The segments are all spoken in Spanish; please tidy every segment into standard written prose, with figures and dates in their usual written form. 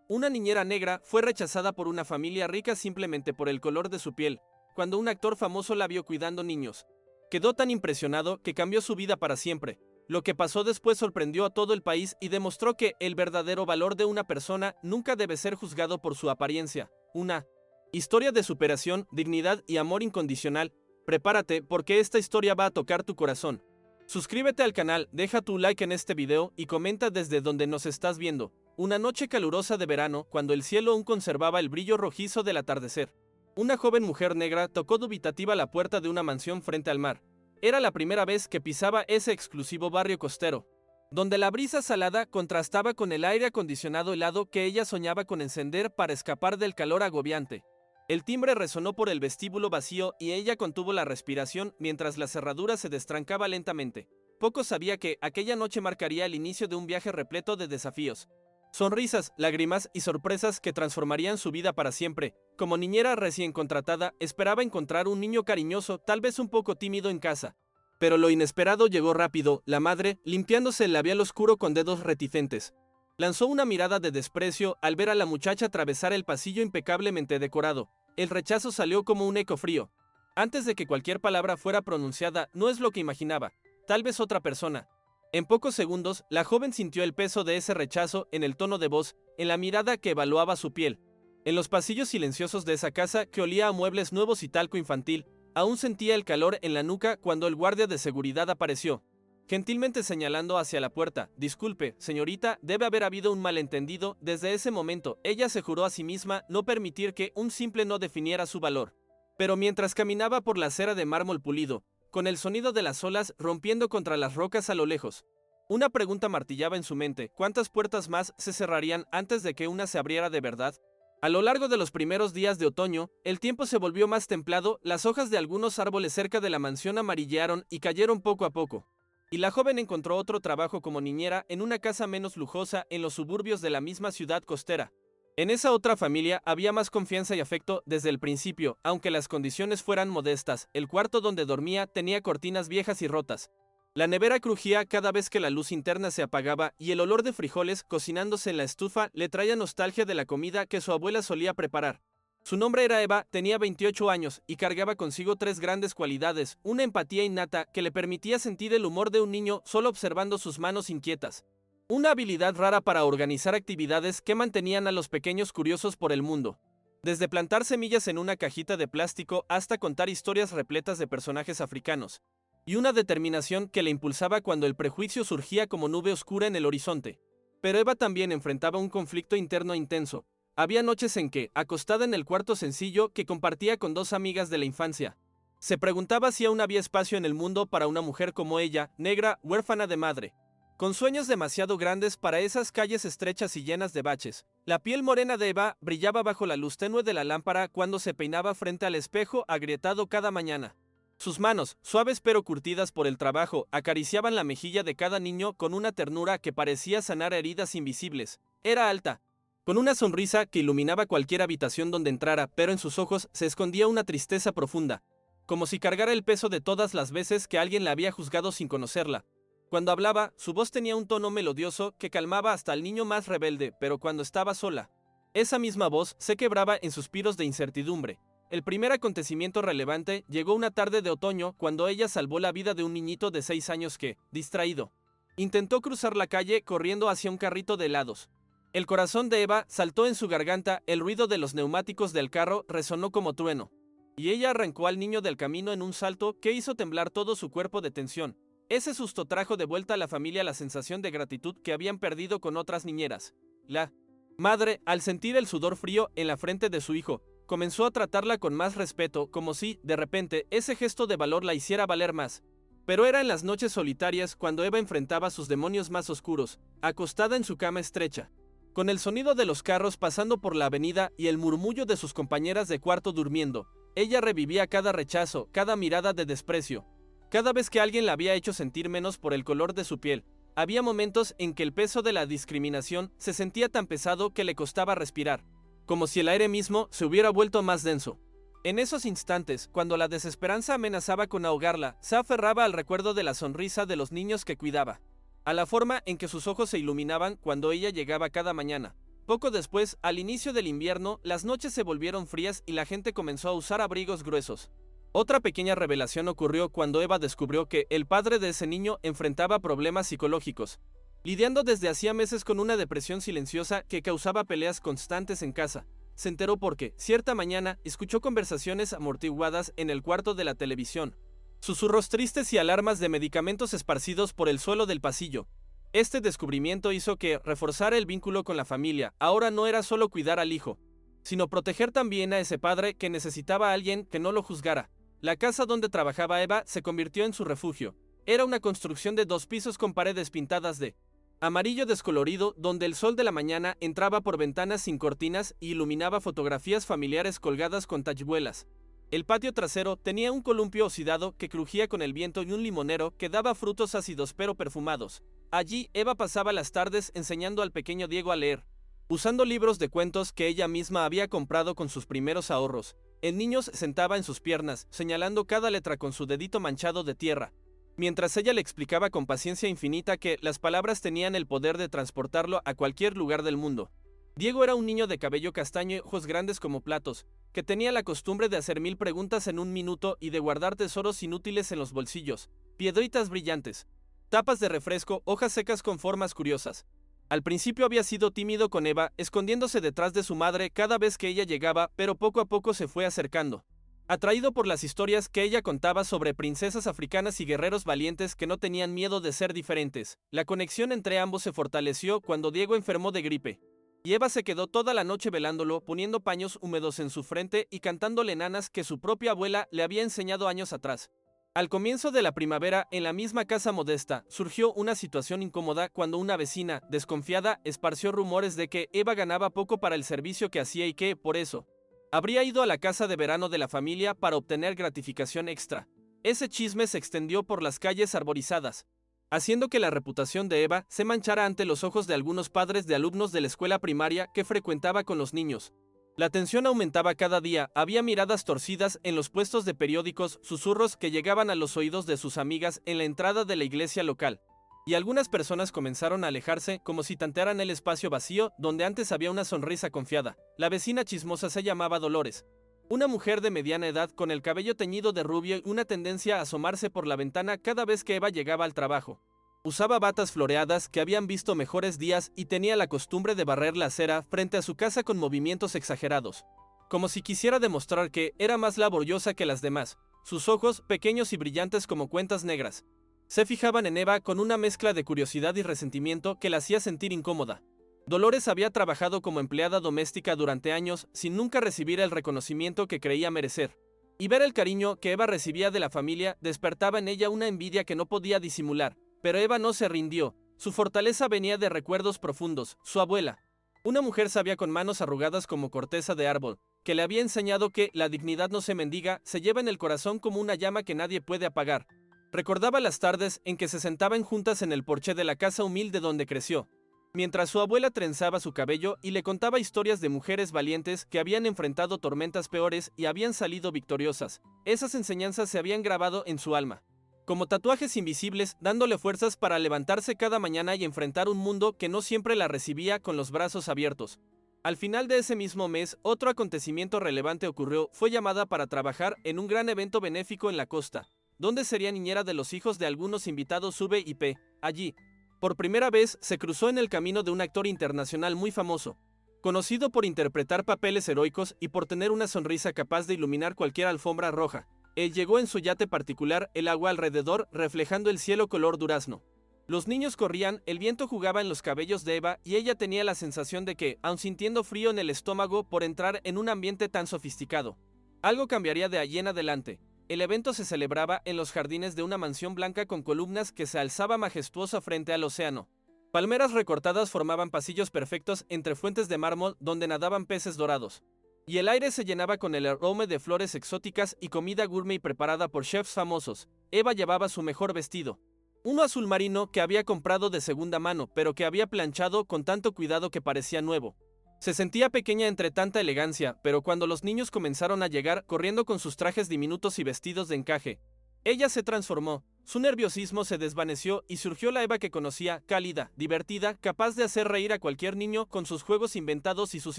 Una niñera negra fue rechazada por una familia rica simplemente por el color de su piel, cuando un actor famoso la vio cuidando niños. Quedó tan impresionado que cambió su vida para siempre. Lo que pasó después sorprendió a todo el país y demostró que el verdadero valor de una persona nunca debe ser juzgado por su apariencia. Una historia de superación, dignidad y amor incondicional. Prepárate porque esta historia va a tocar tu corazón. Suscríbete al canal, deja tu like en este video y comenta desde donde nos estás viendo. Una noche calurosa de verano, cuando el cielo aún conservaba el brillo rojizo del atardecer. Una joven mujer negra tocó dubitativa la puerta de una mansión frente al mar. Era la primera vez que pisaba ese exclusivo barrio costero, donde la brisa salada contrastaba con el aire acondicionado helado que ella soñaba con encender para escapar del calor agobiante. El timbre resonó por el vestíbulo vacío y ella contuvo la respiración mientras la cerradura se destrancaba lentamente. Poco sabía que aquella noche marcaría el inicio de un viaje repleto de desafíos. Sonrisas, lágrimas y sorpresas que transformarían su vida para siempre. Como niñera recién contratada, esperaba encontrar un niño cariñoso, tal vez un poco tímido en casa. Pero lo inesperado llegó rápido. La madre, limpiándose el labial oscuro con dedos reticentes, lanzó una mirada de desprecio al ver a la muchacha atravesar el pasillo impecablemente decorado. El rechazo salió como un eco frío. Antes de que cualquier palabra fuera pronunciada, no es lo que imaginaba. Tal vez otra persona. En pocos segundos, la joven sintió el peso de ese rechazo en el tono de voz, en la mirada que evaluaba su piel. En los pasillos silenciosos de esa casa, que olía a muebles nuevos y talco infantil, aún sentía el calor en la nuca cuando el guardia de seguridad apareció, gentilmente señalando hacia la puerta. Disculpe, señorita, debe haber habido un malentendido. Desde ese momento, ella se juró a sí misma no permitir que un simple no definiera su valor. Pero mientras caminaba por la acera de mármol pulido, con el sonido de las olas rompiendo contra las rocas a lo lejos, una pregunta martillaba en su mente: ¿cuántas puertas más se cerrarían antes de que una se abriera de verdad? A lo largo de los primeros días de otoño, el tiempo se volvió más templado, las hojas de algunos árboles cerca de la mansión amarillearon y cayeron poco a poco. Y la joven encontró otro trabajo como niñera en una casa menos lujosa en los suburbios de la misma ciudad costera. En esa otra familia había más confianza y afecto desde el principio, aunque las condiciones fueran modestas. El cuarto donde dormía tenía cortinas viejas y rotas. La nevera crujía cada vez que la luz interna se apagaba y el olor de frijoles cocinándose en la estufa le traía nostalgia de la comida que su abuela solía preparar. Su nombre era Eva, tenía 28 años y cargaba consigo tres grandes cualidades: una empatía innata que le permitía sentir el humor de un niño solo observando sus manos inquietas, una habilidad rara para organizar actividades que mantenían a los pequeños curiosos por el mundo, desde plantar semillas en una cajita de plástico hasta contar historias repletas de personajes africanos, y una determinación que le impulsaba cuando el prejuicio surgía como nube oscura en el horizonte. Pero Eva también enfrentaba un conflicto interno intenso. Había noches en que, acostada en el cuarto sencillo que compartía con dos amigas de la infancia, se preguntaba si aún había espacio en el mundo para una mujer como ella, negra, huérfana de madre, con sueños demasiado grandes para esas calles estrechas y llenas de baches. La piel morena de Eva brillaba bajo la luz tenue de la lámpara cuando se peinaba frente al espejo agrietado cada mañana. Sus manos, suaves pero curtidas por el trabajo, acariciaban la mejilla de cada niño con una ternura que parecía sanar heridas invisibles. Era alta, con una sonrisa que iluminaba cualquier habitación donde entrara, pero en sus ojos se escondía una tristeza profunda, como si cargara el peso de todas las veces que alguien la había juzgado sin conocerla. Cuando hablaba, su voz tenía un tono melodioso que calmaba hasta al niño más rebelde, pero cuando estaba sola, esa misma voz se quebraba en suspiros de incertidumbre. El primer acontecimiento relevante llegó una tarde de otoño cuando ella salvó la vida de un niñito de 6 años que, distraído, intentó cruzar la calle corriendo hacia un carrito de helados. El corazón de Eva saltó en su garganta, el ruido de los neumáticos del carro resonó como trueno, y ella arrancó al niño del camino en un salto que hizo temblar todo su cuerpo de tensión. Ese susto trajo de vuelta a la familia la sensación de gratitud que habían perdido con otras niñeras. La madre, al sentir el sudor frío en la frente de su hijo, comenzó a tratarla con más respeto, como si, de repente, ese gesto de valor la hiciera valer más. Pero era en las noches solitarias cuando Eva enfrentaba sus demonios más oscuros, acostada en su cama estrecha, con el sonido de los carros pasando por la avenida y el murmullo de sus compañeras de cuarto durmiendo. Ella revivía cada rechazo, cada mirada de desprecio, cada vez que alguien la había hecho sentir menos por el color de su piel. Había momentos en que el peso de la discriminación se sentía tan pesado que le costaba respirar, como si el aire mismo se hubiera vuelto más denso. En esos instantes, cuando la desesperanza amenazaba con ahogarla, se aferraba al recuerdo de la sonrisa de los niños que cuidaba, a la forma en que sus ojos se iluminaban cuando ella llegaba cada mañana, Poco después, al inicio del invierno, las noches se volvieron frías y la gente comenzó a usar abrigos gruesos. Otra pequeña revelación ocurrió cuando Eva descubrió que el padre de ese niño enfrentaba problemas psicológicos, lidiando desde hacía meses con una depresión silenciosa que causaba peleas constantes en casa. Se enteró porque, cierta mañana, escuchó conversaciones amortiguadas en el cuarto de la televisión, susurros tristes y alarmas de medicamentos esparcidos por el suelo del pasillo. Este descubrimiento hizo que reforzar el vínculo con la familia ahora no era solo cuidar al hijo, sino proteger también a ese padre que necesitaba a alguien que no lo juzgara. La casa donde trabajaba Eva se convirtió en su refugio. Era una construcción de 2 pisos con paredes pintadas de amarillo descolorido, donde el sol de la mañana entraba por ventanas sin cortinas y iluminaba fotografías familiares colgadas con tachuelas. El patio trasero tenía un columpio oxidado que crujía con el viento y un limonero que daba frutos ácidos pero perfumados. Allí, Eva pasaba las tardes enseñando al pequeño Diego a leer, usando libros de cuentos que ella misma había comprado con sus primeros ahorros. El niño se sentaba en sus piernas, señalando cada letra con su dedito manchado de tierra, mientras ella le explicaba con paciencia infinita que las palabras tenían el poder de transportarlo a cualquier lugar del mundo. Diego era un niño de cabello castaño y ojos grandes como platos, que tenía la costumbre de hacer 1000 preguntas en un minuto y de guardar tesoros inútiles en los bolsillos, piedritas brillantes, tapas de refresco, hojas secas con formas curiosas. Al principio había sido tímido con Eva, escondiéndose detrás de su madre cada vez que ella llegaba, pero poco a poco se fue acercando, atraído por las historias que ella contaba sobre princesas africanas y guerreros valientes que no tenían miedo de ser diferentes. La conexión entre ambos se fortaleció cuando Diego enfermó de gripe, y Eva se quedó toda la noche velándolo, poniendo paños húmedos en su frente y cantándole nanas que su propia abuela le había enseñado años atrás. Al comienzo de la primavera, en la misma casa modesta, surgió una situación incómoda cuando una vecina, desconfiada, esparció rumores de que Eva ganaba poco para el servicio que hacía y que, por eso, habría ido a la casa de verano de la familia para obtener gratificación extra. Ese chisme se extendió por las calles arborizadas, haciendo que la reputación de Eva se manchara ante los ojos de algunos padres de alumnos de la escuela primaria que frecuentaba con los niños. La tensión aumentaba cada día, había miradas torcidas en los puestos de periódicos, susurros que llegaban a los oídos de sus amigas en la entrada de la iglesia local, y algunas personas comenzaron a alejarse como si tantearan el espacio vacío donde antes había una sonrisa confiada. La vecina chismosa se llamaba Dolores, una mujer de mediana edad con el cabello teñido de rubio y una tendencia a asomarse por la ventana cada vez que Eva llegaba al trabajo. Usaba batas floreadas que habían visto mejores días y tenía la costumbre de barrer la acera frente a su casa con movimientos exagerados, como si quisiera demostrar que era más laboriosa que las demás. Sus ojos, pequeños y brillantes como cuentas negras, se fijaban en Eva con una mezcla de curiosidad y resentimiento que la hacía sentir incómoda. Dolores había trabajado como empleada doméstica durante años sin nunca recibir el reconocimiento que creía merecer, y ver el cariño que Eva recibía de la familia despertaba en ella una envidia que no podía disimular. Pero Eva no se rindió. Su fortaleza venía de recuerdos profundos. Su abuela, una mujer sabia con manos arrugadas como corteza de árbol, que le había enseñado que la dignidad no se mendiga, se lleva en el corazón como una llama que nadie puede apagar. Recordaba las tardes en que se sentaban juntas en el porche de la casa humilde donde creció, mientras su abuela trenzaba su cabello y le contaba historias de mujeres valientes que habían enfrentado tormentas peores y habían salido victoriosas. Esas enseñanzas se habían grabado en su alma, como tatuajes invisibles, dándole fuerzas para levantarse cada mañana y enfrentar un mundo que no siempre la recibía con los brazos abiertos. Al final de ese mismo mes, otro acontecimiento relevante ocurrió. Fue llamada para trabajar en un gran evento benéfico en la costa, donde sería niñera de los hijos de algunos invitados V.I.P. Allí, por primera vez, se cruzó en el camino de un actor internacional muy famoso, conocido por interpretar papeles heroicos y por tener una sonrisa capaz de iluminar cualquier alfombra roja. Él llegó en su yate particular, el agua alrededor reflejando el cielo color durazno. Los niños corrían, el viento jugaba en los cabellos de Eva y ella tenía la sensación de que, aun sintiendo frío en el estómago por entrar en un ambiente tan sofisticado, algo cambiaría de allí en adelante. El evento se celebraba en los jardines de una mansión blanca con columnas que se alzaba majestuosa frente al océano. Palmeras recortadas formaban pasillos perfectos entre fuentes de mármol donde nadaban peces dorados, y el aire se llenaba con el aroma de flores exóticas y comida gourmet preparada por chefs famosos. Eva llevaba su mejor vestido, uno azul marino que había comprado de segunda mano, pero que había planchado con tanto cuidado que parecía nuevo. Se sentía pequeña entre tanta elegancia, pero cuando los niños comenzaron a llegar corriendo con sus trajes diminutos y vestidos de encaje, ella se transformó. Su nerviosismo se desvaneció y surgió la Eva que conocía, cálida, divertida, capaz de hacer reír a cualquier niño con sus juegos inventados y sus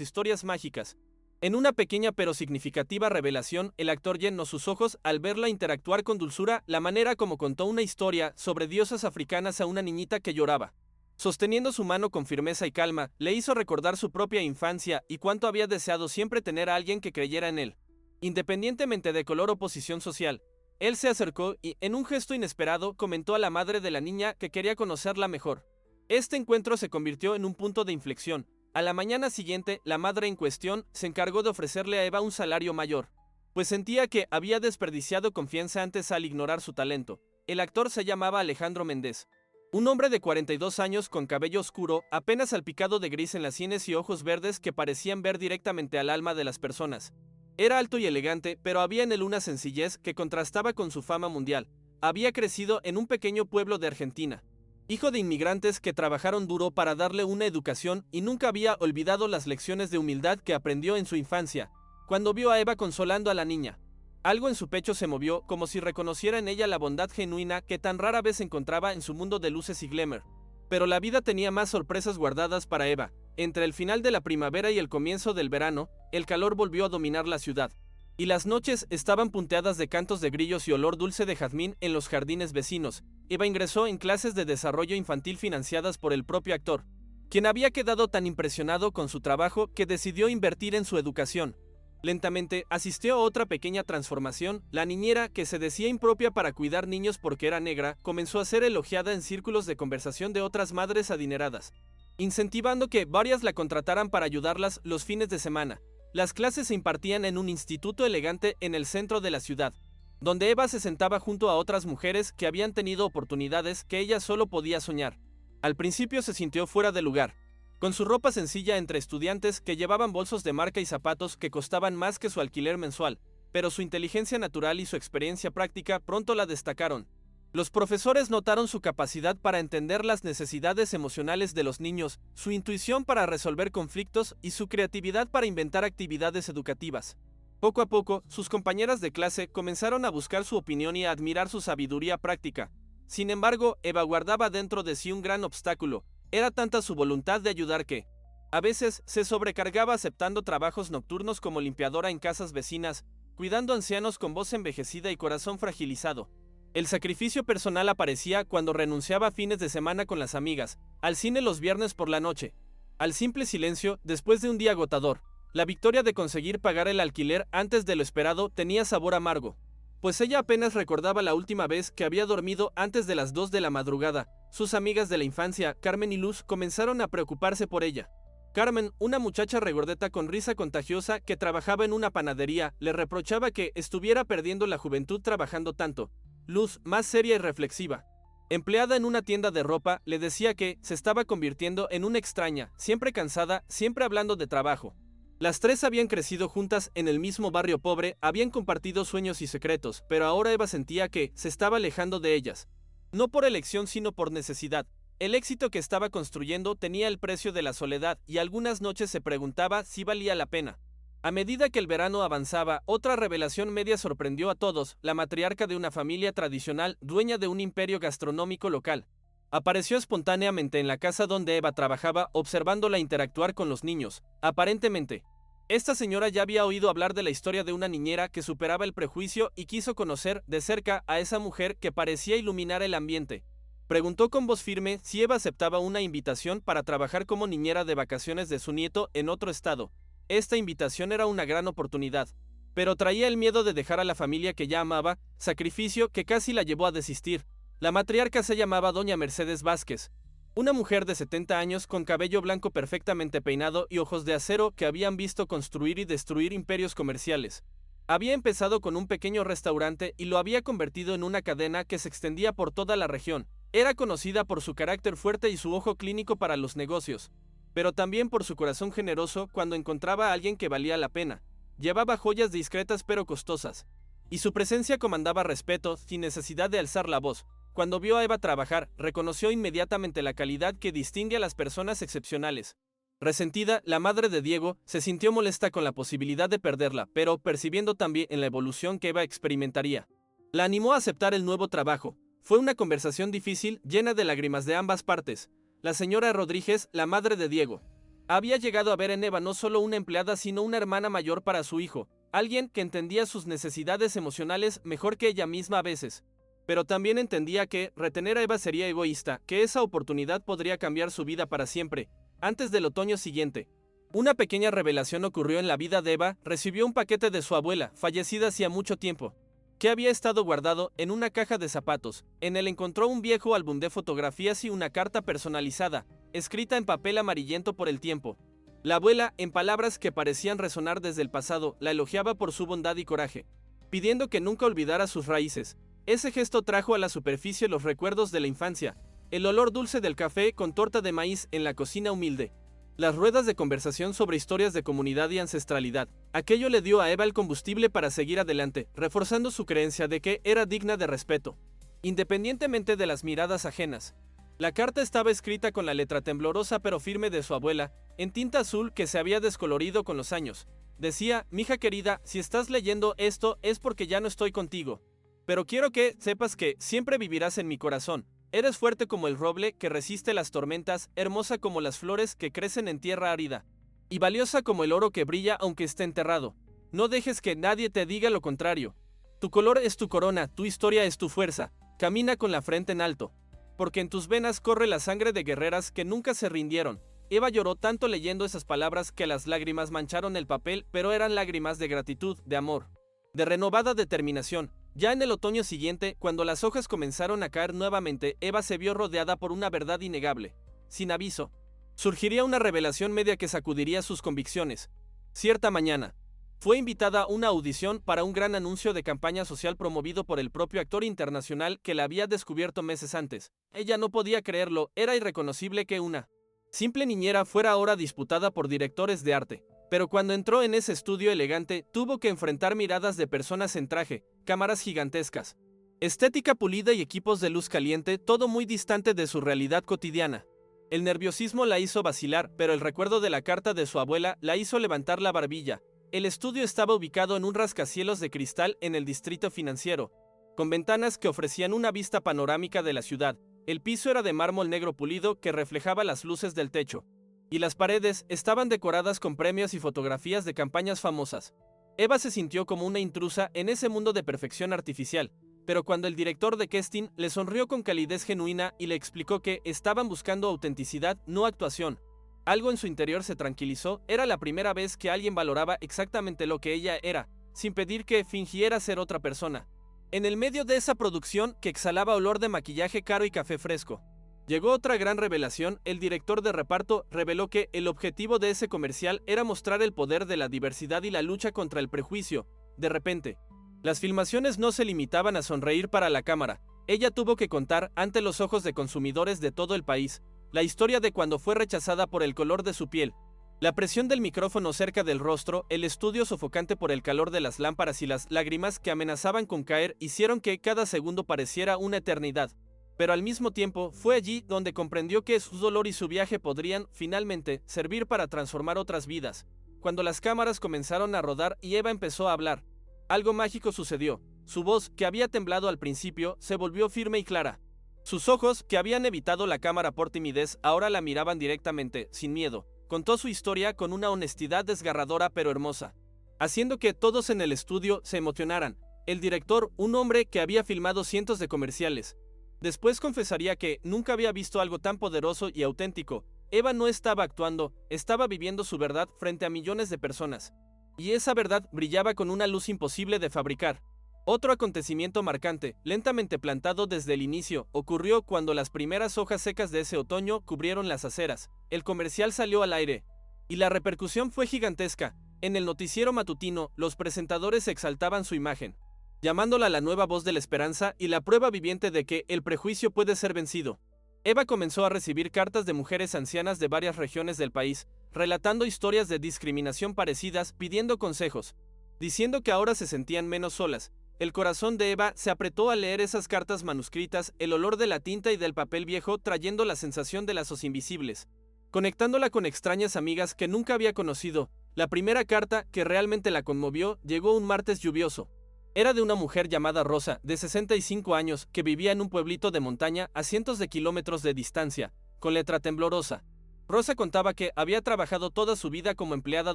historias mágicas. En una pequeña pero significativa revelación, el actor llenó sus ojos al verla interactuar con dulzura, la manera como contó una historia sobre diosas africanas a una niñita que lloraba. Sosteniendo su mano con firmeza y calma, le hizo recordar su propia infancia y cuánto había deseado siempre tener a alguien que creyera en él. Independientemente de color o posición social, él se acercó y, en un gesto inesperado, comentó a la madre de la niña que quería conocerla mejor. Este encuentro se convirtió en un punto de inflexión. A la mañana siguiente, la madre en cuestión se encargó de ofrecerle a Eva un salario mayor, pues sentía que había desperdiciado confianza antes al ignorar su talento. El actor se llamaba Alejandro Méndez. Un hombre de 42 años con cabello oscuro, apenas salpicado de gris en las sienes y ojos verdes que parecían ver directamente al alma de las personas. Era alto y elegante, pero había en él una sencillez que contrastaba con su fama mundial. Había crecido en un pequeño pueblo de Argentina, hijo de inmigrantes que trabajaron duro para darle una educación y nunca había olvidado las lecciones de humildad que aprendió en su infancia. Cuando vio a Eva consolando a la niña, algo en su pecho se movió, como si reconociera en ella la bondad genuina que tan rara vez encontraba en su mundo de luces y glamour. Pero la vida tenía más sorpresas guardadas para Eva. Entre el final de la primavera y el comienzo del verano, el calor volvió a dominar la ciudad, y las noches estaban punteadas de cantos de grillos y olor dulce de jazmín en los jardines vecinos. Eva ingresó en clases de desarrollo infantil financiadas por el propio actor, quien había quedado tan impresionado con su trabajo que decidió invertir en su educación. Lentamente asistió a otra pequeña transformación. La niñera, que se decía impropia para cuidar niños porque era negra, comenzó a ser elogiada en círculos de conversación de otras madres adineradas, incentivando que varias la contrataran para ayudarlas los fines de semana. Las clases se impartían en un instituto elegante en el centro de la ciudad, donde Eva se sentaba junto a otras mujeres que habían tenido oportunidades que ella solo podía soñar. Al principio se sintió fuera de lugar, con su ropa sencilla entre estudiantes que llevaban bolsos de marca y zapatos que costaban más que su alquiler mensual, pero su inteligencia natural y su experiencia práctica pronto la destacaron. Los profesores notaron su capacidad para entender las necesidades emocionales de los niños, su intuición para resolver conflictos y su creatividad para inventar actividades educativas. Poco a poco, sus compañeras de clase comenzaron a buscar su opinión y a admirar su sabiduría práctica. Sin embargo, Eva guardaba dentro de sí un gran obstáculo. Era tanta su voluntad de ayudar que, a veces, se sobrecargaba aceptando trabajos nocturnos como limpiadora en casas vecinas, cuidando ancianos con voz envejecida y corazón fragilizado. El sacrificio personal aparecía cuando renunciaba a fines de semana con las amigas, al cine los viernes por la noche, al simple silencio después de un día agotador. La victoria de conseguir pagar el alquiler antes de lo esperado tenía sabor amargo, pues ella apenas recordaba la última vez que había dormido antes de las 2 de la madrugada. Sus amigas de la infancia, Carmen y Luz, comenzaron a preocuparse por ella. Carmen, una muchacha regordeta con risa contagiosa que trabajaba en una panadería, le reprochaba que estuviera perdiendo la juventud trabajando tanto. Luz, más seria y reflexiva, empleada en una tienda de ropa, le decía que se estaba convirtiendo en una extraña, siempre cansada, siempre hablando de trabajo. Las tres habían crecido juntas en el mismo barrio pobre, habían compartido sueños y secretos, pero ahora Eva sentía que se estaba alejando de ellas. No por elección sino por necesidad. El éxito que estaba construyendo tenía el precio de la soledad y algunas noches se preguntaba si valía la pena. A medida que el verano avanzaba, otra revelación media sorprendió a todos. La matriarca de una familia tradicional, dueña de un imperio gastronómico local, apareció espontáneamente en la casa donde Eva trabajaba, observándola interactuar con los niños. Aparentemente, esta señora ya había oído hablar de la historia de una niñera que superaba el prejuicio y quiso conocer de cerca a esa mujer que parecía iluminar el ambiente. Preguntó con voz firme si Eva aceptaba una invitación para trabajar como niñera de vacaciones de su nieto en otro estado. Esta invitación era una gran oportunidad, pero traía el miedo de dejar a la familia que ya amaba, sacrificio que casi la llevó a desistir. La matriarca se llamaba Doña Mercedes Vázquez, una mujer de 70 años con cabello blanco perfectamente peinado y ojos de acero que habían visto construir y destruir imperios comerciales. Había empezado con un pequeño restaurante y lo había convertido en una cadena que se extendía por toda la región. Era conocida por su carácter fuerte y su ojo clínico para los negocios, pero también por su corazón generoso cuando encontraba a alguien que valía la pena. Llevaba joyas discretas pero costosas, y su presencia comandaba respeto sin necesidad de alzar la voz. Cuando vio a Eva trabajar, reconoció inmediatamente la calidad que distingue a las personas excepcionales. Resentida, la madre de Diego se sintió molesta con la posibilidad de perderla, pero percibiendo también en la evolución que Eva experimentaría, la animó a aceptar el nuevo trabajo. Fue una conversación difícil, llena de lágrimas de ambas partes. La señora Rodríguez, la madre de Diego, había llegado a ver en Eva no solo una empleada sino una hermana mayor para su hijo, alguien que entendía sus necesidades emocionales mejor que ella misma a veces. Pero también entendía que retener a Eva sería egoísta, que esa oportunidad podría cambiar su vida para siempre. Antes del otoño siguiente, una pequeña revelación ocurrió en la vida de Eva. Recibió un paquete de su abuela, fallecida hacía mucho tiempo, que había estado guardado en una caja de zapatos. En él encontró un viejo álbum de fotografías y una carta personalizada, escrita en papel amarillento por el tiempo. La abuela, en palabras que parecían resonar desde el pasado, la elogiaba por su bondad y coraje, pidiendo que nunca olvidara sus raíces. Ese gesto trajo a la superficie los recuerdos de la infancia, el olor dulce del café con torta de maíz en la cocina humilde, las ruedas de conversación sobre historias de comunidad y ancestralidad. Aquello le dio a Eva el combustible para seguir adelante, reforzando su creencia de que era digna de respeto, independientemente de las miradas ajenas. La carta estaba escrita con la letra temblorosa pero firme de su abuela, en tinta azul que se había descolorido con los años. Decía: mija querida, si estás leyendo esto es porque ya no estoy contigo. Pero quiero que sepas que siempre vivirás en mi corazón. Eres fuerte como el roble que resiste las tormentas, hermosa como las flores que crecen en tierra árida, y valiosa como el oro que brilla aunque esté enterrado. No dejes que nadie te diga lo contrario. Tu color es tu corona, tu historia es tu fuerza. Camina con la frente en alto, porque en tus venas corre la sangre de guerreras que nunca se rindieron. Eva lloró tanto leyendo esas palabras que las lágrimas mancharon el papel, pero eran lágrimas de gratitud, de amor, de renovada determinación. Ya en el otoño siguiente, cuando las hojas comenzaron a caer nuevamente, Eva se vio rodeada por una verdad innegable. Sin aviso, surgiría una revelación media que sacudiría sus convicciones. Cierta mañana, fue invitada a una audición para un gran anuncio de campaña social promovido por el propio actor internacional que la había descubierto meses antes. Ella no podía creerlo, era irreconocible que una simple niñera fuera ahora disputada por directores de arte. Pero cuando entró en ese estudio elegante, tuvo que enfrentar miradas de personas en traje, cámaras gigantescas, estética pulida y equipos de luz caliente, todo muy distante de su realidad cotidiana. El nerviosismo la hizo vacilar, pero el recuerdo de la carta de su abuela la hizo levantar la barbilla. El estudio estaba ubicado en un rascacielos de cristal en el distrito financiero, con ventanas que ofrecían una vista panorámica de la ciudad. El piso era de mármol negro pulido que reflejaba las luces del techo, y las paredes estaban decoradas con premios y fotografías de campañas famosas. Eva se sintió como una intrusa en ese mundo de perfección artificial, pero cuando el director de casting le sonrió con calidez genuina y le explicó que estaban buscando autenticidad, no actuación, algo en su interior se tranquilizó. Era la primera vez que alguien valoraba exactamente lo que ella era, sin pedir que fingiera ser otra persona. En el medio de esa producción que exhalaba olor de maquillaje caro y café fresco, llegó otra gran revelación. El director de reparto reveló que el objetivo de ese comercial era mostrar el poder de la diversidad y la lucha contra el prejuicio. De repente, las filmaciones no se limitaban a sonreír para la cámara. Ella tuvo que contar, ante los ojos de consumidores de todo el país, la historia de cuando fue rechazada por el color de su piel. La presión del micrófono cerca del rostro, el estudio sofocante por el calor de las lámparas y las lágrimas que amenazaban con caer hicieron que cada segundo pareciera una eternidad. Pero al mismo tiempo, fue allí donde comprendió que su dolor y su viaje podrían, finalmente, servir para transformar otras vidas. Cuando las cámaras comenzaron a rodar y Eva empezó a hablar, algo mágico sucedió. Su voz, que había temblado al principio, se volvió firme y clara. Sus ojos, que habían evitado la cámara por timidez, ahora la miraban directamente, sin miedo. Contó su historia con una honestidad desgarradora pero hermosa, haciendo que todos en el estudio se emocionaran. El director, un hombre que había filmado cientos de comerciales, después confesaría que nunca había visto algo tan poderoso y auténtico. Eva no estaba actuando, estaba viviendo su verdad frente a millones de personas. Y esa verdad brillaba con una luz imposible de fabricar. Otro acontecimiento marcante, lentamente plantado desde el inicio, ocurrió cuando las primeras hojas secas de ese otoño cubrieron las aceras. El comercial salió al aire, y la repercusión fue gigantesca. En el noticiero matutino, los presentadores exaltaban su imagen, llamándola la nueva voz de la esperanza y la prueba viviente de que el prejuicio puede ser vencido. Eva comenzó a recibir cartas de mujeres ancianas de varias regiones del país, relatando historias de discriminación parecidas, pidiendo consejos, diciendo que ahora se sentían menos solas. El corazón de Eva se apretó al leer esas cartas manuscritas, el olor de la tinta y del papel viejo trayendo la sensación de lazos invisibles, conectándola con extrañas amigas que nunca había conocido. La primera carta, que realmente la conmovió, llegó un martes lluvioso. Era de una mujer llamada Rosa, de 65 años, que vivía en un pueblito de montaña a cientos de kilómetros de distancia, con letra temblorosa. Rosa contaba que había trabajado toda su vida como empleada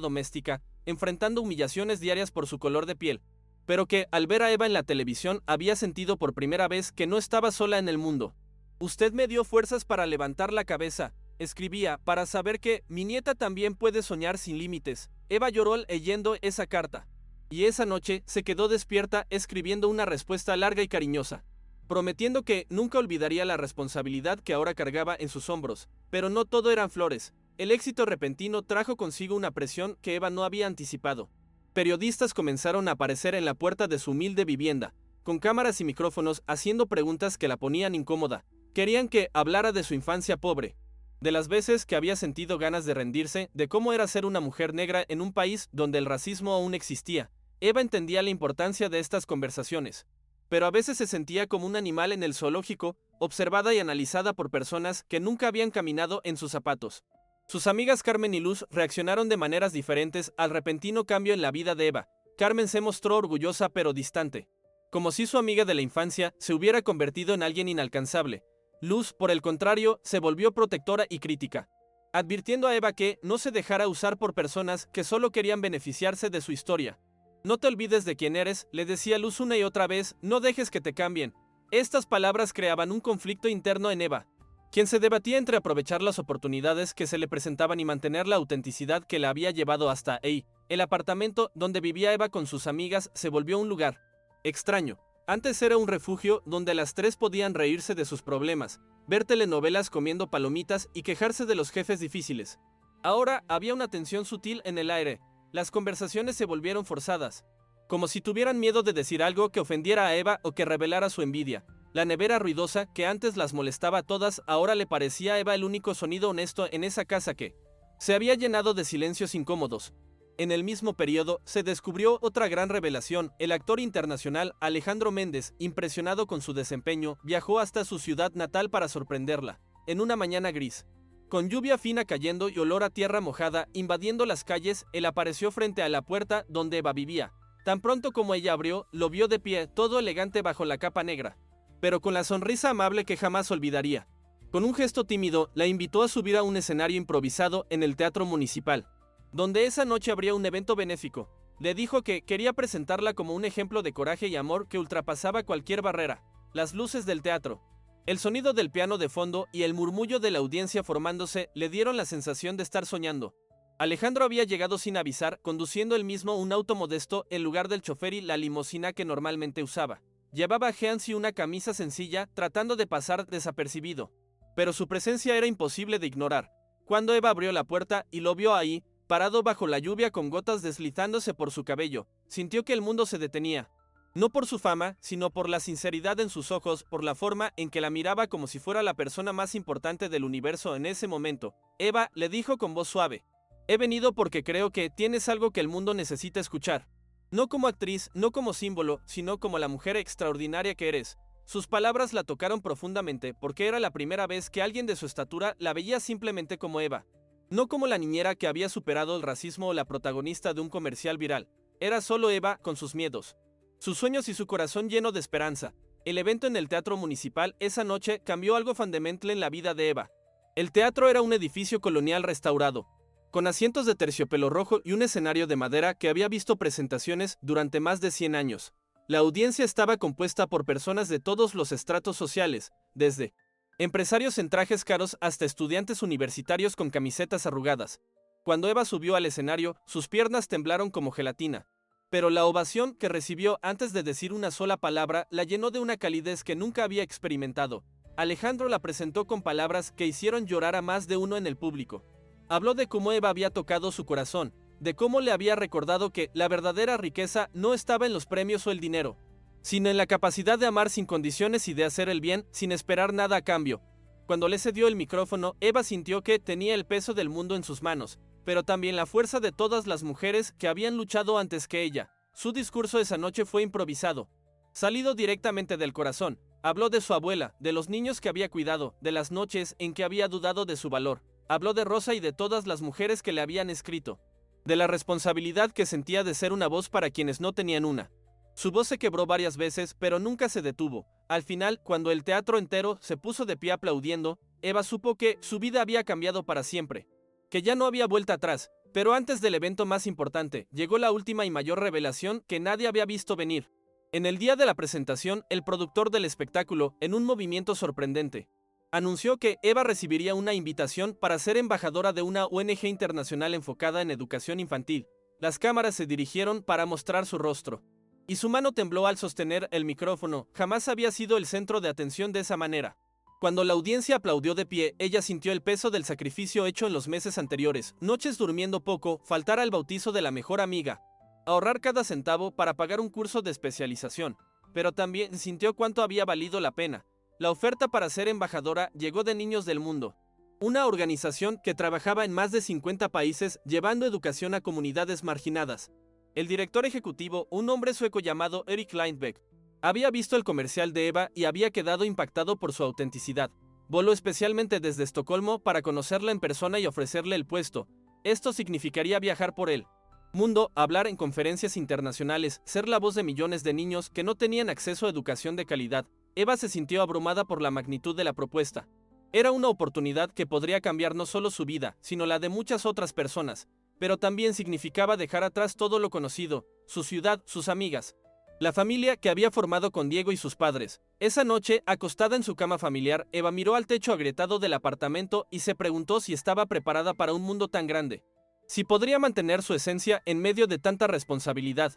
doméstica, enfrentando humillaciones diarias por su color de piel, pero que, al ver a Eva en la televisión, había sentido por primera vez que no estaba sola en el mundo. Usted me dio fuerzas para levantar la cabeza, escribía, para saber que mi nieta también puede soñar sin límites. Eva lloró leyendo esa carta. Y esa noche se quedó despierta escribiendo una respuesta larga y cariñosa, prometiendo que nunca olvidaría la responsabilidad que ahora cargaba en sus hombros. Pero no todo eran flores. El éxito repentino trajo consigo una presión que Eva no había anticipado. Periodistas comenzaron a aparecer en la puerta de su humilde vivienda, con cámaras y micrófonos haciendo preguntas que la ponían incómoda. Querían que hablara de su infancia pobre, de las veces que había sentido ganas de rendirse, de cómo era ser una mujer negra en un país donde el racismo aún existía. Eva entendía la importancia de estas conversaciones, pero a veces se sentía como un animal en el zoológico, observada y analizada por personas que nunca habían caminado en sus zapatos. Sus amigas Carmen y Luz reaccionaron de maneras diferentes al repentino cambio en la vida de Eva. Carmen se mostró orgullosa pero distante, como si su amiga de la infancia se hubiera convertido en alguien inalcanzable. Luz, por el contrario, se volvió protectora y crítica, advirtiendo a Eva que no se dejara usar por personas que solo querían beneficiarse de su historia. No te olvides de quién eres, le decía Luz una y otra vez, no dejes que te cambien. Estas palabras creaban un conflicto interno en Eva, quien se debatía entre aprovechar las oportunidades que se le presentaban y mantener la autenticidad que la había llevado hasta ahí. El apartamento donde vivía Eva con sus amigas se volvió un lugar extraño. Antes era un refugio donde las tres podían reírse de sus problemas, ver telenovelas comiendo palomitas y quejarse de los jefes difíciles. Ahora había una tensión sutil en el aire. Las conversaciones se volvieron forzadas, como si tuvieran miedo de decir algo que ofendiera a Eva o que revelara su envidia. La nevera ruidosa, que antes las molestaba a todas, ahora le parecía a Eva el único sonido honesto en esa casa que se había llenado de silencios incómodos. En el mismo periodo, se descubrió otra gran revelación. El actor internacional Alejandro Méndez, impresionado con su desempeño, viajó hasta su ciudad natal para sorprenderla. En una mañana gris, con lluvia fina cayendo y olor a tierra mojada invadiendo las calles, él apareció frente a la puerta donde Eva vivía. Tan pronto como ella abrió, lo vio de pie, todo elegante bajo la capa negra, pero con la sonrisa amable que jamás olvidaría. Con un gesto tímido, la invitó a subir a un escenario improvisado en el Teatro Municipal, donde esa noche habría un evento benéfico. Le dijo que quería presentarla como un ejemplo de coraje y amor que ultrapasaba cualquier barrera. Las luces del teatro, el sonido del piano de fondo y el murmullo de la audiencia formándose le dieron la sensación de estar soñando. Alejandro había llegado sin avisar, conduciendo él mismo un auto modesto en lugar del chofer y la limusina que normalmente usaba. Llevaba a jeans y una camisa sencilla, tratando de pasar desapercibido, pero su presencia era imposible de ignorar. Cuando Eva abrió la puerta y lo vio ahí, parado bajo la lluvia con gotas deslizándose por su cabello, sintió que el mundo se detenía. No por su fama, sino por la sinceridad en sus ojos, por la forma en que la miraba como si fuera la persona más importante del universo en ese momento. Eva, le dijo con voz suave, he venido porque creo que tienes algo que el mundo necesita escuchar. No como actriz, no como símbolo, sino como la mujer extraordinaria que eres. Sus palabras la tocaron profundamente porque era la primera vez que alguien de su estatura la veía simplemente como Eva. No como la niñera que había superado el racismo o la protagonista de un comercial viral. Era solo Eva con sus miedos, sus sueños y su corazón lleno de esperanza. El evento en el Teatro Municipal esa noche cambió algo fundamental en la vida de Eva. El teatro era un edificio colonial restaurado, con asientos de terciopelo rojo y un escenario de madera que había visto presentaciones durante más de 100 años. La audiencia estaba compuesta por personas de todos los estratos sociales, desde empresarios en trajes caros hasta estudiantes universitarios con camisetas arrugadas. Cuando Eva subió al escenario, sus piernas temblaron como gelatina. Pero la ovación que recibió antes de decir una sola palabra la llenó de una calidez que nunca había experimentado. Alejandro la presentó con palabras que hicieron llorar a más de uno en el público. Habló de cómo Eva había tocado su corazón, de cómo le había recordado que la verdadera riqueza no estaba en los premios o el dinero, sino en la capacidad de amar sin condiciones y de hacer el bien sin esperar nada a cambio. Cuando le cedió el micrófono, Eva sintió que tenía el peso del mundo en sus manos, pero también la fuerza de todas las mujeres que habían luchado antes que ella. Su discurso esa noche fue improvisado, salido directamente del corazón. Habló de su abuela, de los niños que había cuidado, de las noches en que había dudado de su valor. Habló de Rosa y de todas las mujeres que le habían escrito, de la responsabilidad que sentía de ser una voz para quienes no tenían una. Su voz se quebró varias veces, pero nunca se detuvo. Al final, cuando el teatro entero se puso de pie aplaudiendo, Eva supo que su vida había cambiado para siempre, que ya no había vuelta atrás. Pero antes del evento más importante, llegó la última y mayor revelación que nadie había visto venir. En el día de la presentación, el productor del espectáculo, en un movimiento sorprendente, anunció que Eva recibiría una invitación para ser embajadora de una ONG internacional enfocada en educación infantil. Las cámaras se dirigieron para mostrar su rostro, y su mano tembló al sostener el micrófono. Jamás había sido el centro de atención de esa manera. Cuando la audiencia aplaudió de pie, ella sintió el peso del sacrificio hecho en los meses anteriores, noches durmiendo poco, faltar al bautizo de la mejor amiga, ahorrar cada centavo para pagar un curso de especialización. Pero también sintió cuánto había valido la pena. La oferta para ser embajadora llegó de Niños del Mundo, una organización que trabajaba en más de 50 países llevando educación a comunidades marginadas. El director ejecutivo, un hombre sueco llamado Erik Lindbeck, había visto el comercial de Eva y había quedado impactado por su autenticidad. Voló especialmente desde Estocolmo para conocerla en persona y ofrecerle el puesto. Esto significaría viajar por el mundo, hablar en conferencias internacionales, ser la voz de millones de niños que no tenían acceso a educación de calidad. Eva se sintió abrumada por la magnitud de la propuesta. Era una oportunidad que podría cambiar no solo su vida, sino la de muchas otras personas, pero también significaba dejar atrás todo lo conocido, su ciudad, sus amigas, la familia que había formado con Diego y sus padres. Esa noche, acostada en su cama familiar, Eva miró al techo agrietado del apartamento y se preguntó si estaba preparada para un mundo tan grande, si podría mantener su esencia en medio de tanta responsabilidad.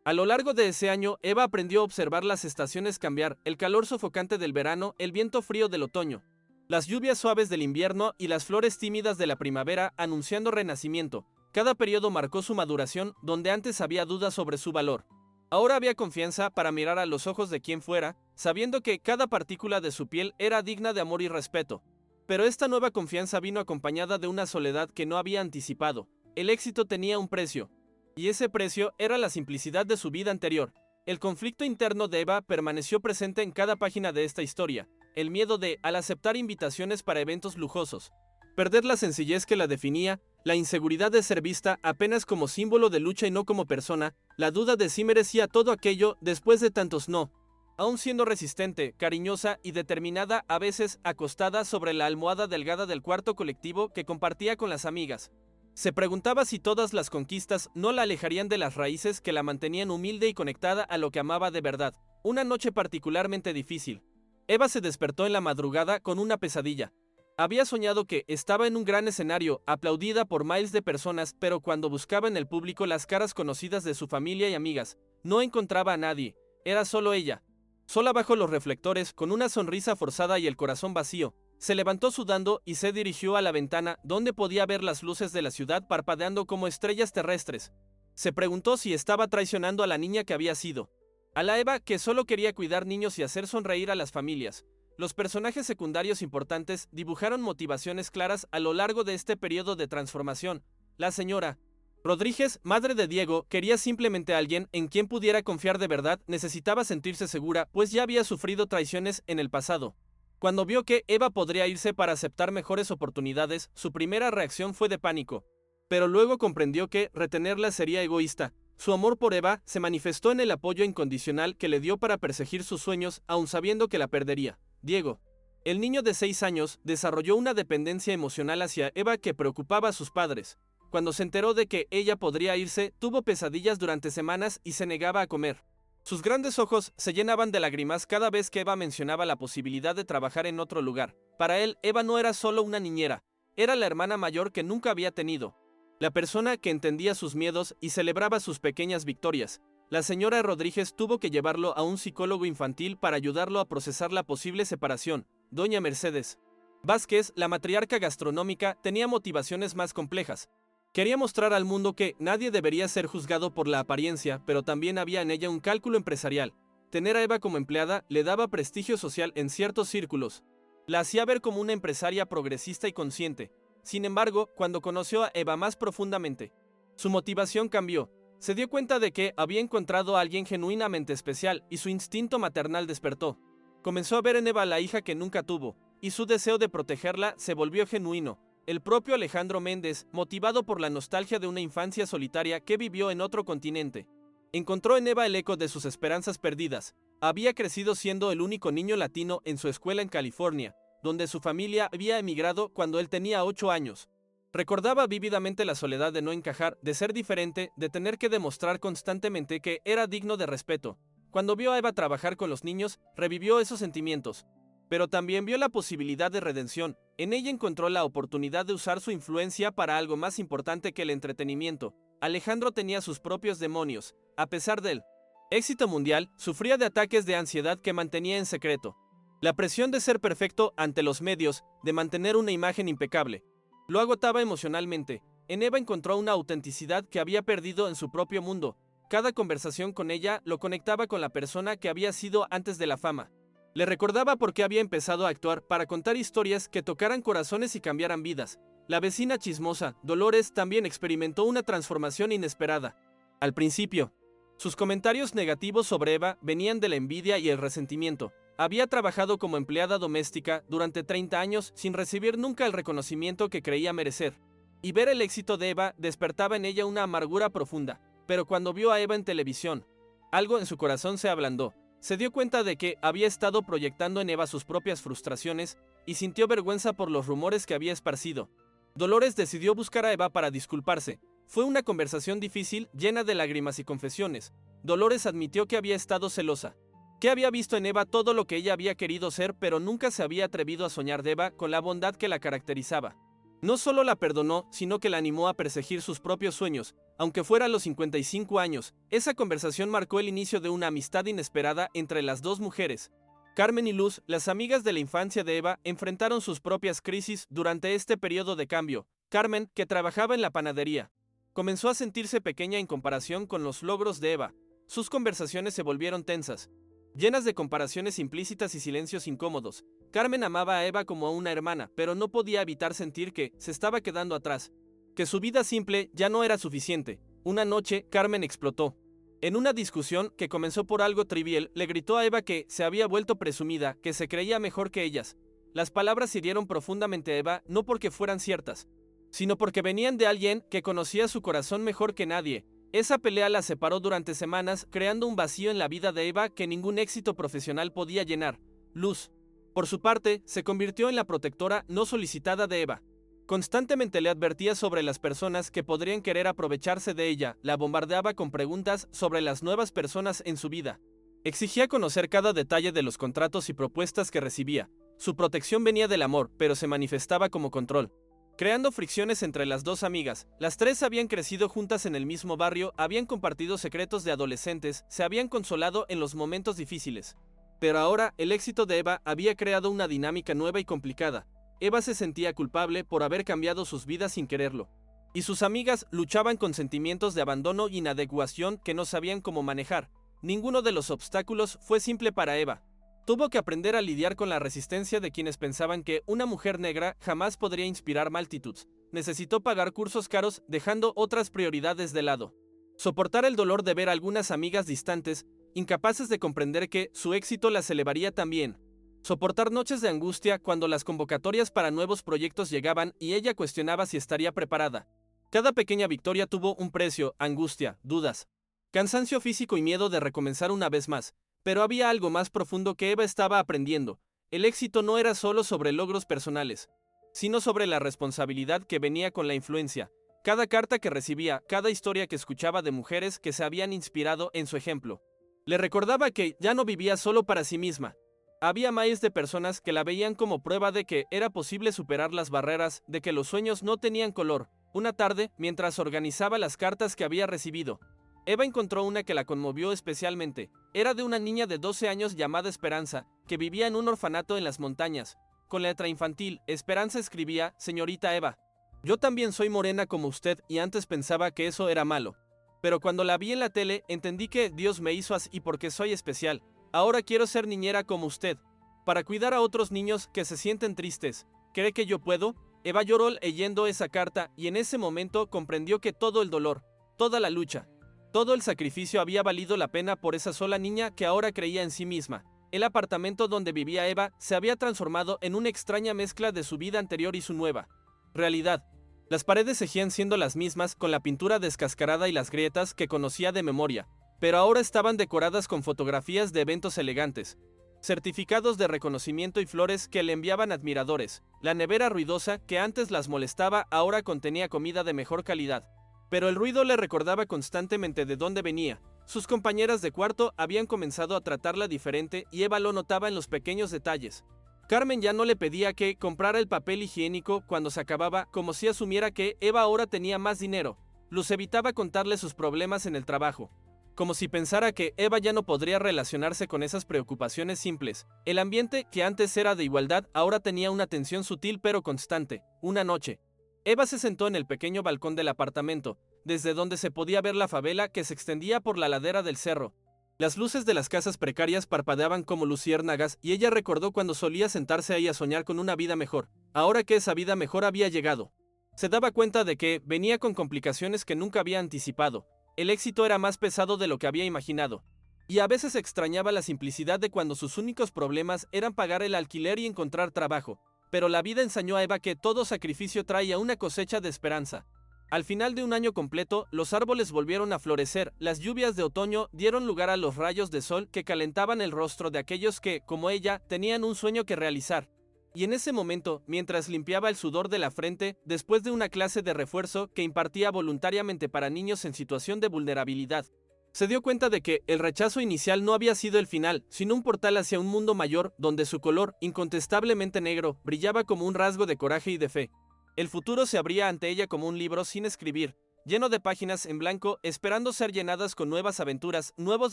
A lo largo de ese año, Eva aprendió a observar las estaciones cambiar, el calor sofocante del verano, el viento frío del otoño, las lluvias suaves del invierno y las flores tímidas de la primavera anunciando renacimiento. Cada periodo marcó su maduración, donde antes había dudas sobre su valor. Ahora había confianza para mirar a los ojos de quien fuera, sabiendo que cada partícula de su piel era digna de amor y respeto. Pero esta nueva confianza vino acompañada de una soledad que no había anticipado. El éxito tenía un precio, y ese precio era la simplicidad de su vida anterior. El conflicto interno de Eva permaneció presente en cada página de esta historia. El miedo de, al aceptar invitaciones para eventos lujosos, perder la sencillez que la definía, la inseguridad de ser vista apenas como símbolo de lucha y no como persona, la duda de si merecía todo aquello después de tantos no. Aún siendo resistente, cariñosa y determinada, a veces acostada sobre la almohada delgada del cuarto colectivo que compartía con las amigas, se preguntaba si todas las conquistas no la alejarían de las raíces que la mantenían humilde y conectada a lo que amaba de verdad. Una noche particularmente difícil. Eva se despertó en la madrugada con una pesadilla. Había soñado que estaba en un gran escenario, aplaudida por miles de personas, pero cuando buscaba en el público las caras conocidas de su familia y amigas, no encontraba a nadie. Era solo ella, sola bajo los reflectores, con una sonrisa forzada y el corazón vacío. Se levantó sudando y se dirigió a la ventana, donde podía ver las luces de la ciudad parpadeando como estrellas terrestres. Se preguntó si estaba traicionando a la niña que había sido, a la Eva que solo quería cuidar niños y hacer sonreír a las familias. Los personajes secundarios importantes dibujaron motivaciones claras a lo largo de este periodo de transformación. La señora Rodríguez, madre de Diego, quería simplemente a alguien en quien pudiera confiar de verdad. Necesitaba sentirse segura, pues ya había sufrido traiciones en el pasado. Cuando vio que Eva podría irse para aceptar mejores oportunidades, su primera reacción fue de pánico. Pero luego comprendió que retenerla sería egoísta. Su amor por Eva se manifestó en el apoyo incondicional que le dio para perseguir sus sueños, aun sabiendo que la perdería. Diego, el niño de 6 años, desarrolló una dependencia emocional hacia Eva que preocupaba a sus padres. Cuando se enteró de que ella podría irse, tuvo pesadillas durante semanas y se negaba a comer. Sus grandes ojos se llenaban de lágrimas cada vez que Eva mencionaba la posibilidad de trabajar en otro lugar. Para él, Eva no era solo una niñera, era la hermana mayor que nunca había tenido, la persona que entendía sus miedos y celebraba sus pequeñas victorias. La señora Rodríguez tuvo que llevarlo a un psicólogo infantil para ayudarlo a procesar la posible separación. Doña Mercedes Vázquez, la matriarca gastronómica, tenía motivaciones más complejas. Quería mostrar al mundo que nadie debería ser juzgado por la apariencia, pero también había en ella un cálculo empresarial. Tener a Eva como empleada le daba prestigio social en ciertos círculos. La hacía ver como una empresaria progresista y consciente. Sin embargo, cuando conoció a Eva más profundamente, su motivación cambió. Se dio cuenta de que había encontrado a alguien genuinamente especial y su instinto maternal despertó. Comenzó a ver en Eva la hija que nunca tuvo, y su deseo de protegerla se volvió genuino. El propio Alejandro Méndez, motivado por la nostalgia de una infancia solitaria que vivió en otro continente, Encontró en Eva el eco de sus esperanzas perdidas. Había crecido siendo el único niño latino en su escuela en California, donde su familia había emigrado cuando él tenía 8 años. Recordaba vívidamente la soledad de no encajar, de ser diferente, de tener que demostrar constantemente que era digno de respeto. Cuando vio a Eva trabajar con los niños, revivió esos sentimientos. Pero también vio la posibilidad de redención. En ella encontró la oportunidad de usar su influencia para algo más importante que el entretenimiento. Alejandro tenía sus propios demonios. A pesar del éxito mundial, sufría de ataques de ansiedad que mantenía en secreto. La presión de ser perfecto ante los medios, de mantener una imagen impecable, lo agotaba emocionalmente. En Eva encontró una autenticidad que había perdido en su propio mundo. Cada conversación con ella lo conectaba con la persona que había sido antes de la fama. Le recordaba por qué había empezado a actuar para contar historias que tocaran corazones y cambiaran vidas. La vecina chismosa, Dolores, también experimentó una transformación inesperada. Al principio, sus comentarios negativos sobre Eva venían de la envidia y el resentimiento. Había trabajado como empleada doméstica durante 30 años sin recibir nunca el reconocimiento que creía merecer. Y ver el éxito de Eva despertaba en ella una amargura profunda. Pero cuando vio a Eva en televisión, algo en su corazón se ablandó. Se dio cuenta de que había estado proyectando en Eva sus propias frustraciones y sintió vergüenza por los rumores que había esparcido. Dolores decidió buscar a Eva para disculparse. Fue una conversación difícil, llena de lágrimas y confesiones. Dolores admitió que había estado celosa, que había visto en Eva todo lo que ella había querido ser, pero nunca se había atrevido a soñar de Eva con la bondad que la caracterizaba. No solo la perdonó, sino que la animó a perseguir sus propios sueños, aunque fuera a los 55 años. Esa conversación marcó el inicio de una amistad inesperada entre las dos mujeres. Carmen y Luz, las amigas de la infancia de Eva, enfrentaron sus propias crisis durante este periodo de cambio. Carmen, que trabajaba en la panadería, comenzó a sentirse pequeña en comparación con los logros de Eva. Sus conversaciones se volvieron tensas, llenas de comparaciones implícitas y silencios incómodos. Carmen amaba a Eva como a una hermana, pero no podía evitar sentir que se estaba quedando atrás, que su vida simple ya no era suficiente. Una noche, Carmen explotó. En una discusión que comenzó por algo trivial, le gritó a Eva que se había vuelto presumida, que se creía mejor que ellas. Las palabras hirieron profundamente a Eva, no porque fueran ciertas, sino porque venían de alguien que conocía su corazón mejor que nadie. Esa pelea la separó durante semanas, creando un vacío en la vida de Eva que ningún éxito profesional podía llenar. Luz, por su parte, se convirtió en la protectora no solicitada de Eva. Constantemente le advertía sobre las personas que podrían querer aprovecharse de ella, la bombardeaba con preguntas sobre las nuevas personas en su vida. Exigía conocer cada detalle de los contratos y propuestas que recibía. Su protección venía del amor, pero se manifestaba como control, creando fricciones entre las dos amigas. Las tres habían crecido juntas en el mismo barrio, habían compartido secretos de adolescentes, se habían consolado en los momentos difíciles. Pero ahora, el éxito de Eva había creado una dinámica nueva y complicada. Eva se sentía culpable por haber cambiado sus vidas sin quererlo, y sus amigas luchaban con sentimientos de abandono y inadecuación que no sabían cómo manejar. Ninguno de los obstáculos fue simple para Eva. Tuvo que aprender a lidiar con la resistencia de quienes pensaban que una mujer negra jamás podría inspirar multitudes. Necesitó pagar cursos caros, dejando otras prioridades de lado. Soportar el dolor de ver a algunas amigas distantes, incapaces de comprender que su éxito las elevaría también. Soportar noches de angustia cuando las convocatorias para nuevos proyectos llegaban y ella cuestionaba si estaría preparada. Cada pequeña victoria tuvo un precio: angustia, dudas, cansancio físico y miedo de recomenzar una vez más. Pero había algo más profundo que Eva estaba aprendiendo. El éxito no era solo sobre logros personales, sino sobre la responsabilidad que venía con la influencia. Cada carta que recibía, cada historia que escuchaba de mujeres que se habían inspirado en su ejemplo, le recordaba que ya no vivía solo para sí misma. Había miles de personas que la veían como prueba de que era posible superar las barreras, de que los sueños no tenían color. Una tarde, mientras organizaba las cartas que había recibido, Eva encontró una que la conmovió especialmente. Era de una niña de 12 años llamada Esperanza, que vivía en un orfanato en las montañas. Con letra infantil, Esperanza escribía: «Señorita Eva, yo también soy morena como usted y antes pensaba que eso era malo. Pero cuando la vi en la tele, entendí que Dios me hizo así porque soy especial. Ahora quiero ser niñera como usted, para cuidar a otros niños que se sienten tristes. ¿Cree que yo puedo?». Eva lloró leyendo esa carta y en ese momento comprendió que todo el dolor, toda la lucha, todo el sacrificio había valido la pena por esa sola niña que ahora creía en sí misma. El apartamento donde vivía Eva se había transformado en una extraña mezcla de su vida anterior y su nueva realidad. Las paredes seguían siendo las mismas, con la pintura descascarada y las grietas que conocía de memoria. pero ahora estaban decoradas con fotografías de eventos elegantes, certificados de reconocimiento y flores que le enviaban admiradores. La nevera ruidosa, que antes las molestaba, ahora contenía comida de mejor calidad. Pero el ruido le recordaba constantemente de dónde venía. Sus compañeras de cuarto habían comenzado a tratarla diferente y Eva lo notaba en los pequeños detalles. Carmen ya no le pedía que comprara el papel higiénico cuando se acababa, como si asumiera que Eva ahora tenía más dinero. Luz evitaba contarle sus problemas en el trabajo, como si pensara que Eva ya no podría relacionarse con esas preocupaciones simples. El ambiente, que antes era de igualdad, ahora tenía una tensión sutil pero constante. Una noche, Eva se sentó en el pequeño balcón del apartamento, desde donde se podía ver la favela que se extendía por la ladera del cerro. Las luces de las casas precarias parpadeaban como luciérnagas y ella recordó cuando solía sentarse ahí a soñar con una vida mejor. Ahora que esa vida mejor había llegado, se daba cuenta de que venía con complicaciones que nunca había anticipado. El éxito era más pesado de lo que había imaginado. Y a veces extrañaba la simplicidad de cuando sus únicos problemas eran pagar el alquiler y encontrar trabajo. Pero la vida enseñó a Eva que todo sacrificio traía una cosecha de esperanza. Al final de un año completo, los árboles volvieron a florecer, las lluvias de otoño dieron lugar a los rayos de sol que calentaban el rostro de aquellos que, como ella, tenían un sueño que realizar. Y en ese momento, mientras limpiaba el sudor de la frente, después de una clase de refuerzo que impartía voluntariamente para niños en situación de vulnerabilidad, se dio cuenta de que el rechazo inicial no había sido el final, sino un portal hacia un mundo mayor donde su color, incontestablemente negro, brillaba como un rasgo de coraje y de fe. El futuro se abría ante ella como un libro sin escribir, lleno de páginas en blanco, esperando ser llenadas con nuevas aventuras, nuevos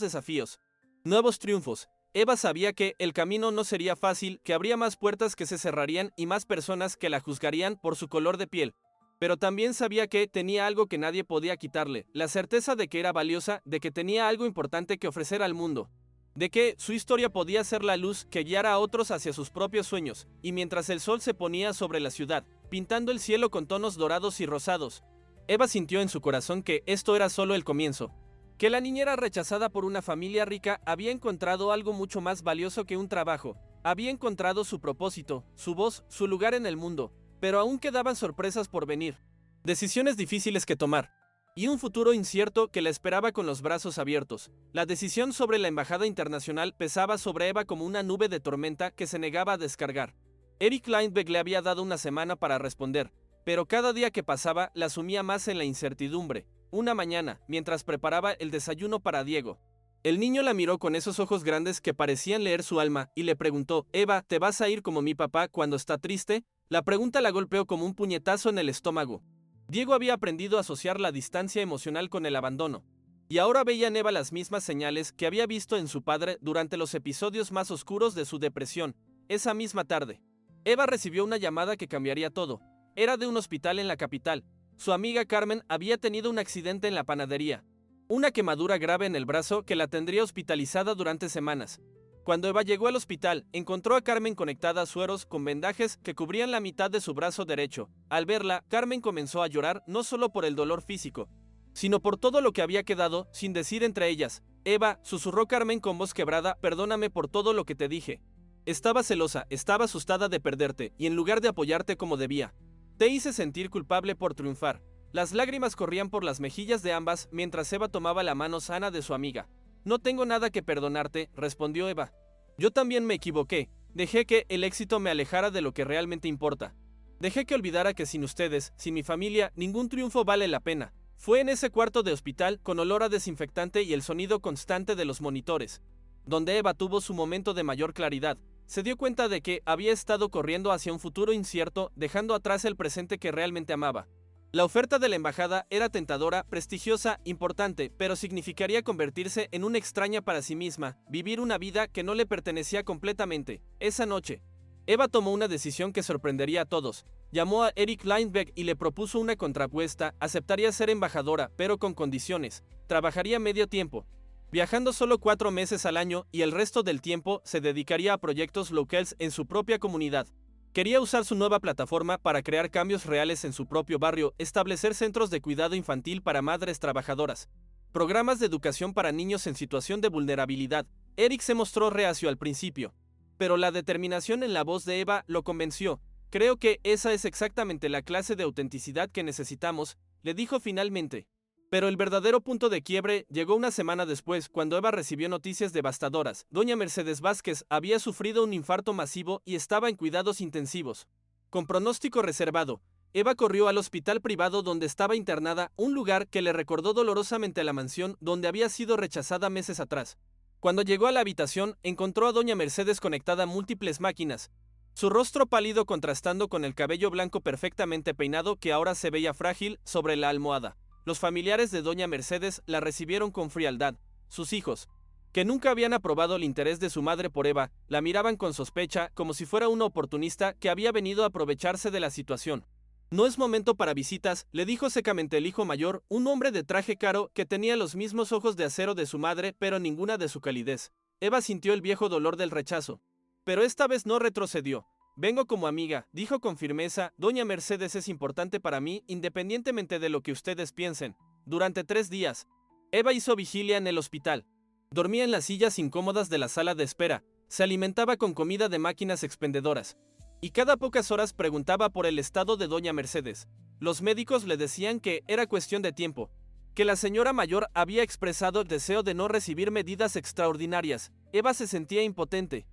desafíos, nuevos triunfos. Eva sabía que el camino no sería fácil, que habría más puertas que se cerrarían y más personas que la juzgarían por su color de piel. Pero también sabía que tenía algo que nadie podía quitarle, la certeza de que era valiosa, de que tenía algo importante que ofrecer al mundo, de que su historia podía ser la luz que guiara a otros hacia sus propios sueños. Y mientras el sol se ponía sobre la ciudad, pintando el cielo con tonos dorados y rosados, Eva sintió en su corazón que esto era solo el comienzo, que la niñera rechazada por una familia rica había encontrado algo mucho más valioso que un trabajo, había encontrado su propósito, su voz, su lugar en el mundo, pero aún quedaban sorpresas por venir, decisiones difíciles que tomar, y un futuro incierto que la esperaba con los brazos abiertos. La decisión sobre la embajada internacional pesaba sobre Eva como una nube de tormenta que se negaba a descargar. Eric Lindbergh le había dado una semana para responder, pero cada día que pasaba la sumía más en la incertidumbre. Una mañana, mientras preparaba el desayuno para Diego, el niño la miró con esos ojos grandes que parecían leer su alma y le preguntó: «Eva, ¿te vas a ir como mi papá cuando está triste?». La pregunta la golpeó como un puñetazo en el estómago. Diego había aprendido a asociar la distancia emocional con el abandono, y ahora veía en Eva las mismas señales que había visto en su padre durante los episodios más oscuros de su depresión. Esa misma tarde, Eva recibió una llamada que cambiaría todo. Era de un hospital en la capital. Su amiga Carmen había tenido un accidente en la panadería, una quemadura grave en el brazo que la tendría hospitalizada durante semanas. Cuando Eva llegó al hospital, encontró a Carmen conectada a sueros con vendajes que cubrían la mitad de su brazo derecho. Al verla, Carmen comenzó a llorar no solo por el dolor físico, sino por todo lo que había quedado sin decir entre ellas. «Eva», susurró Carmen con voz quebrada, «perdóname por todo lo que te dije. Estaba celosa, estaba asustada de perderte, y en lugar de apoyarte como debía, te hice sentir culpable por triunfar». Las lágrimas corrían por las mejillas de ambas mientras Eva tomaba la mano sana de su amiga. «No tengo nada que perdonarte», respondió Eva. «Yo también me equivoqué. Dejé que el éxito me alejara de lo que realmente importa. Dejé que olvidara que sin ustedes, sin mi familia, ningún triunfo vale la pena». Fue en ese cuarto de hospital, con olor a desinfectante y el sonido constante de los monitores, donde Eva tuvo su momento de mayor claridad. Se dio cuenta de que había estado corriendo hacia un futuro incierto, dejando atrás el presente que realmente amaba. La oferta de la embajada era tentadora, prestigiosa, importante, pero significaría convertirse en una extraña para sí misma, vivir una vida que no le pertenecía completamente. Esa noche, Eva tomó una decisión que sorprendería a todos. Llamó a Eric Lindbergh y le propuso una contrapuesta. Aceptaría ser embajadora, pero con condiciones. Trabajaría medio tiempo, viajando solo 4 meses al año, y el resto del tiempo se dedicaría a proyectos locales en su propia comunidad. Quería usar su nueva plataforma para crear cambios reales en su propio barrio, establecer centros de cuidado infantil para madres trabajadoras, programas de educación para niños en situación de vulnerabilidad. Eric se mostró reacio al principio, pero la determinación en la voz de Eva lo convenció. «Creo que esa es exactamente la clase de autenticidad que necesitamos», le dijo finalmente. Pero el verdadero punto de quiebre llegó una semana después, cuando Eva recibió noticias devastadoras. Doña Mercedes Vázquez había sufrido un infarto masivo y estaba en cuidados intensivos. Con pronóstico reservado, Eva corrió al hospital privado donde estaba internada, un lugar que le recordó dolorosamente a la mansión donde había sido rechazada meses atrás. Cuando llegó a la habitación, encontró a doña Mercedes conectada a múltiples máquinas, su rostro pálido contrastando con el cabello blanco perfectamente peinado que ahora se veía frágil sobre la almohada. Los familiares de doña Mercedes la recibieron con frialdad. Sus hijos, que nunca habían aprobado el interés de su madre por Eva, la miraban con sospecha, como si fuera una oportunista que había venido a aprovecharse de la situación. No es momento para visitas, le dijo secamente el hijo mayor, un hombre de traje caro que tenía los mismos ojos de acero de su madre, pero ninguna de su calidez. Eva sintió el viejo dolor del rechazo. Pero esta vez no retrocedió. Vengo como amiga, dijo con firmeza, doña Mercedes es importante para mí, independientemente de lo que ustedes piensen. Durante 3 días, Eva hizo vigilia en el hospital. Dormía en las sillas incómodas de la sala de espera, se alimentaba con comida de máquinas expendedoras, y cada pocas horas preguntaba por el estado de doña Mercedes. Los médicos le decían que era cuestión de tiempo, que la señora mayor había expresado el deseo de no recibir medidas extraordinarias. Eva se sentía impotente,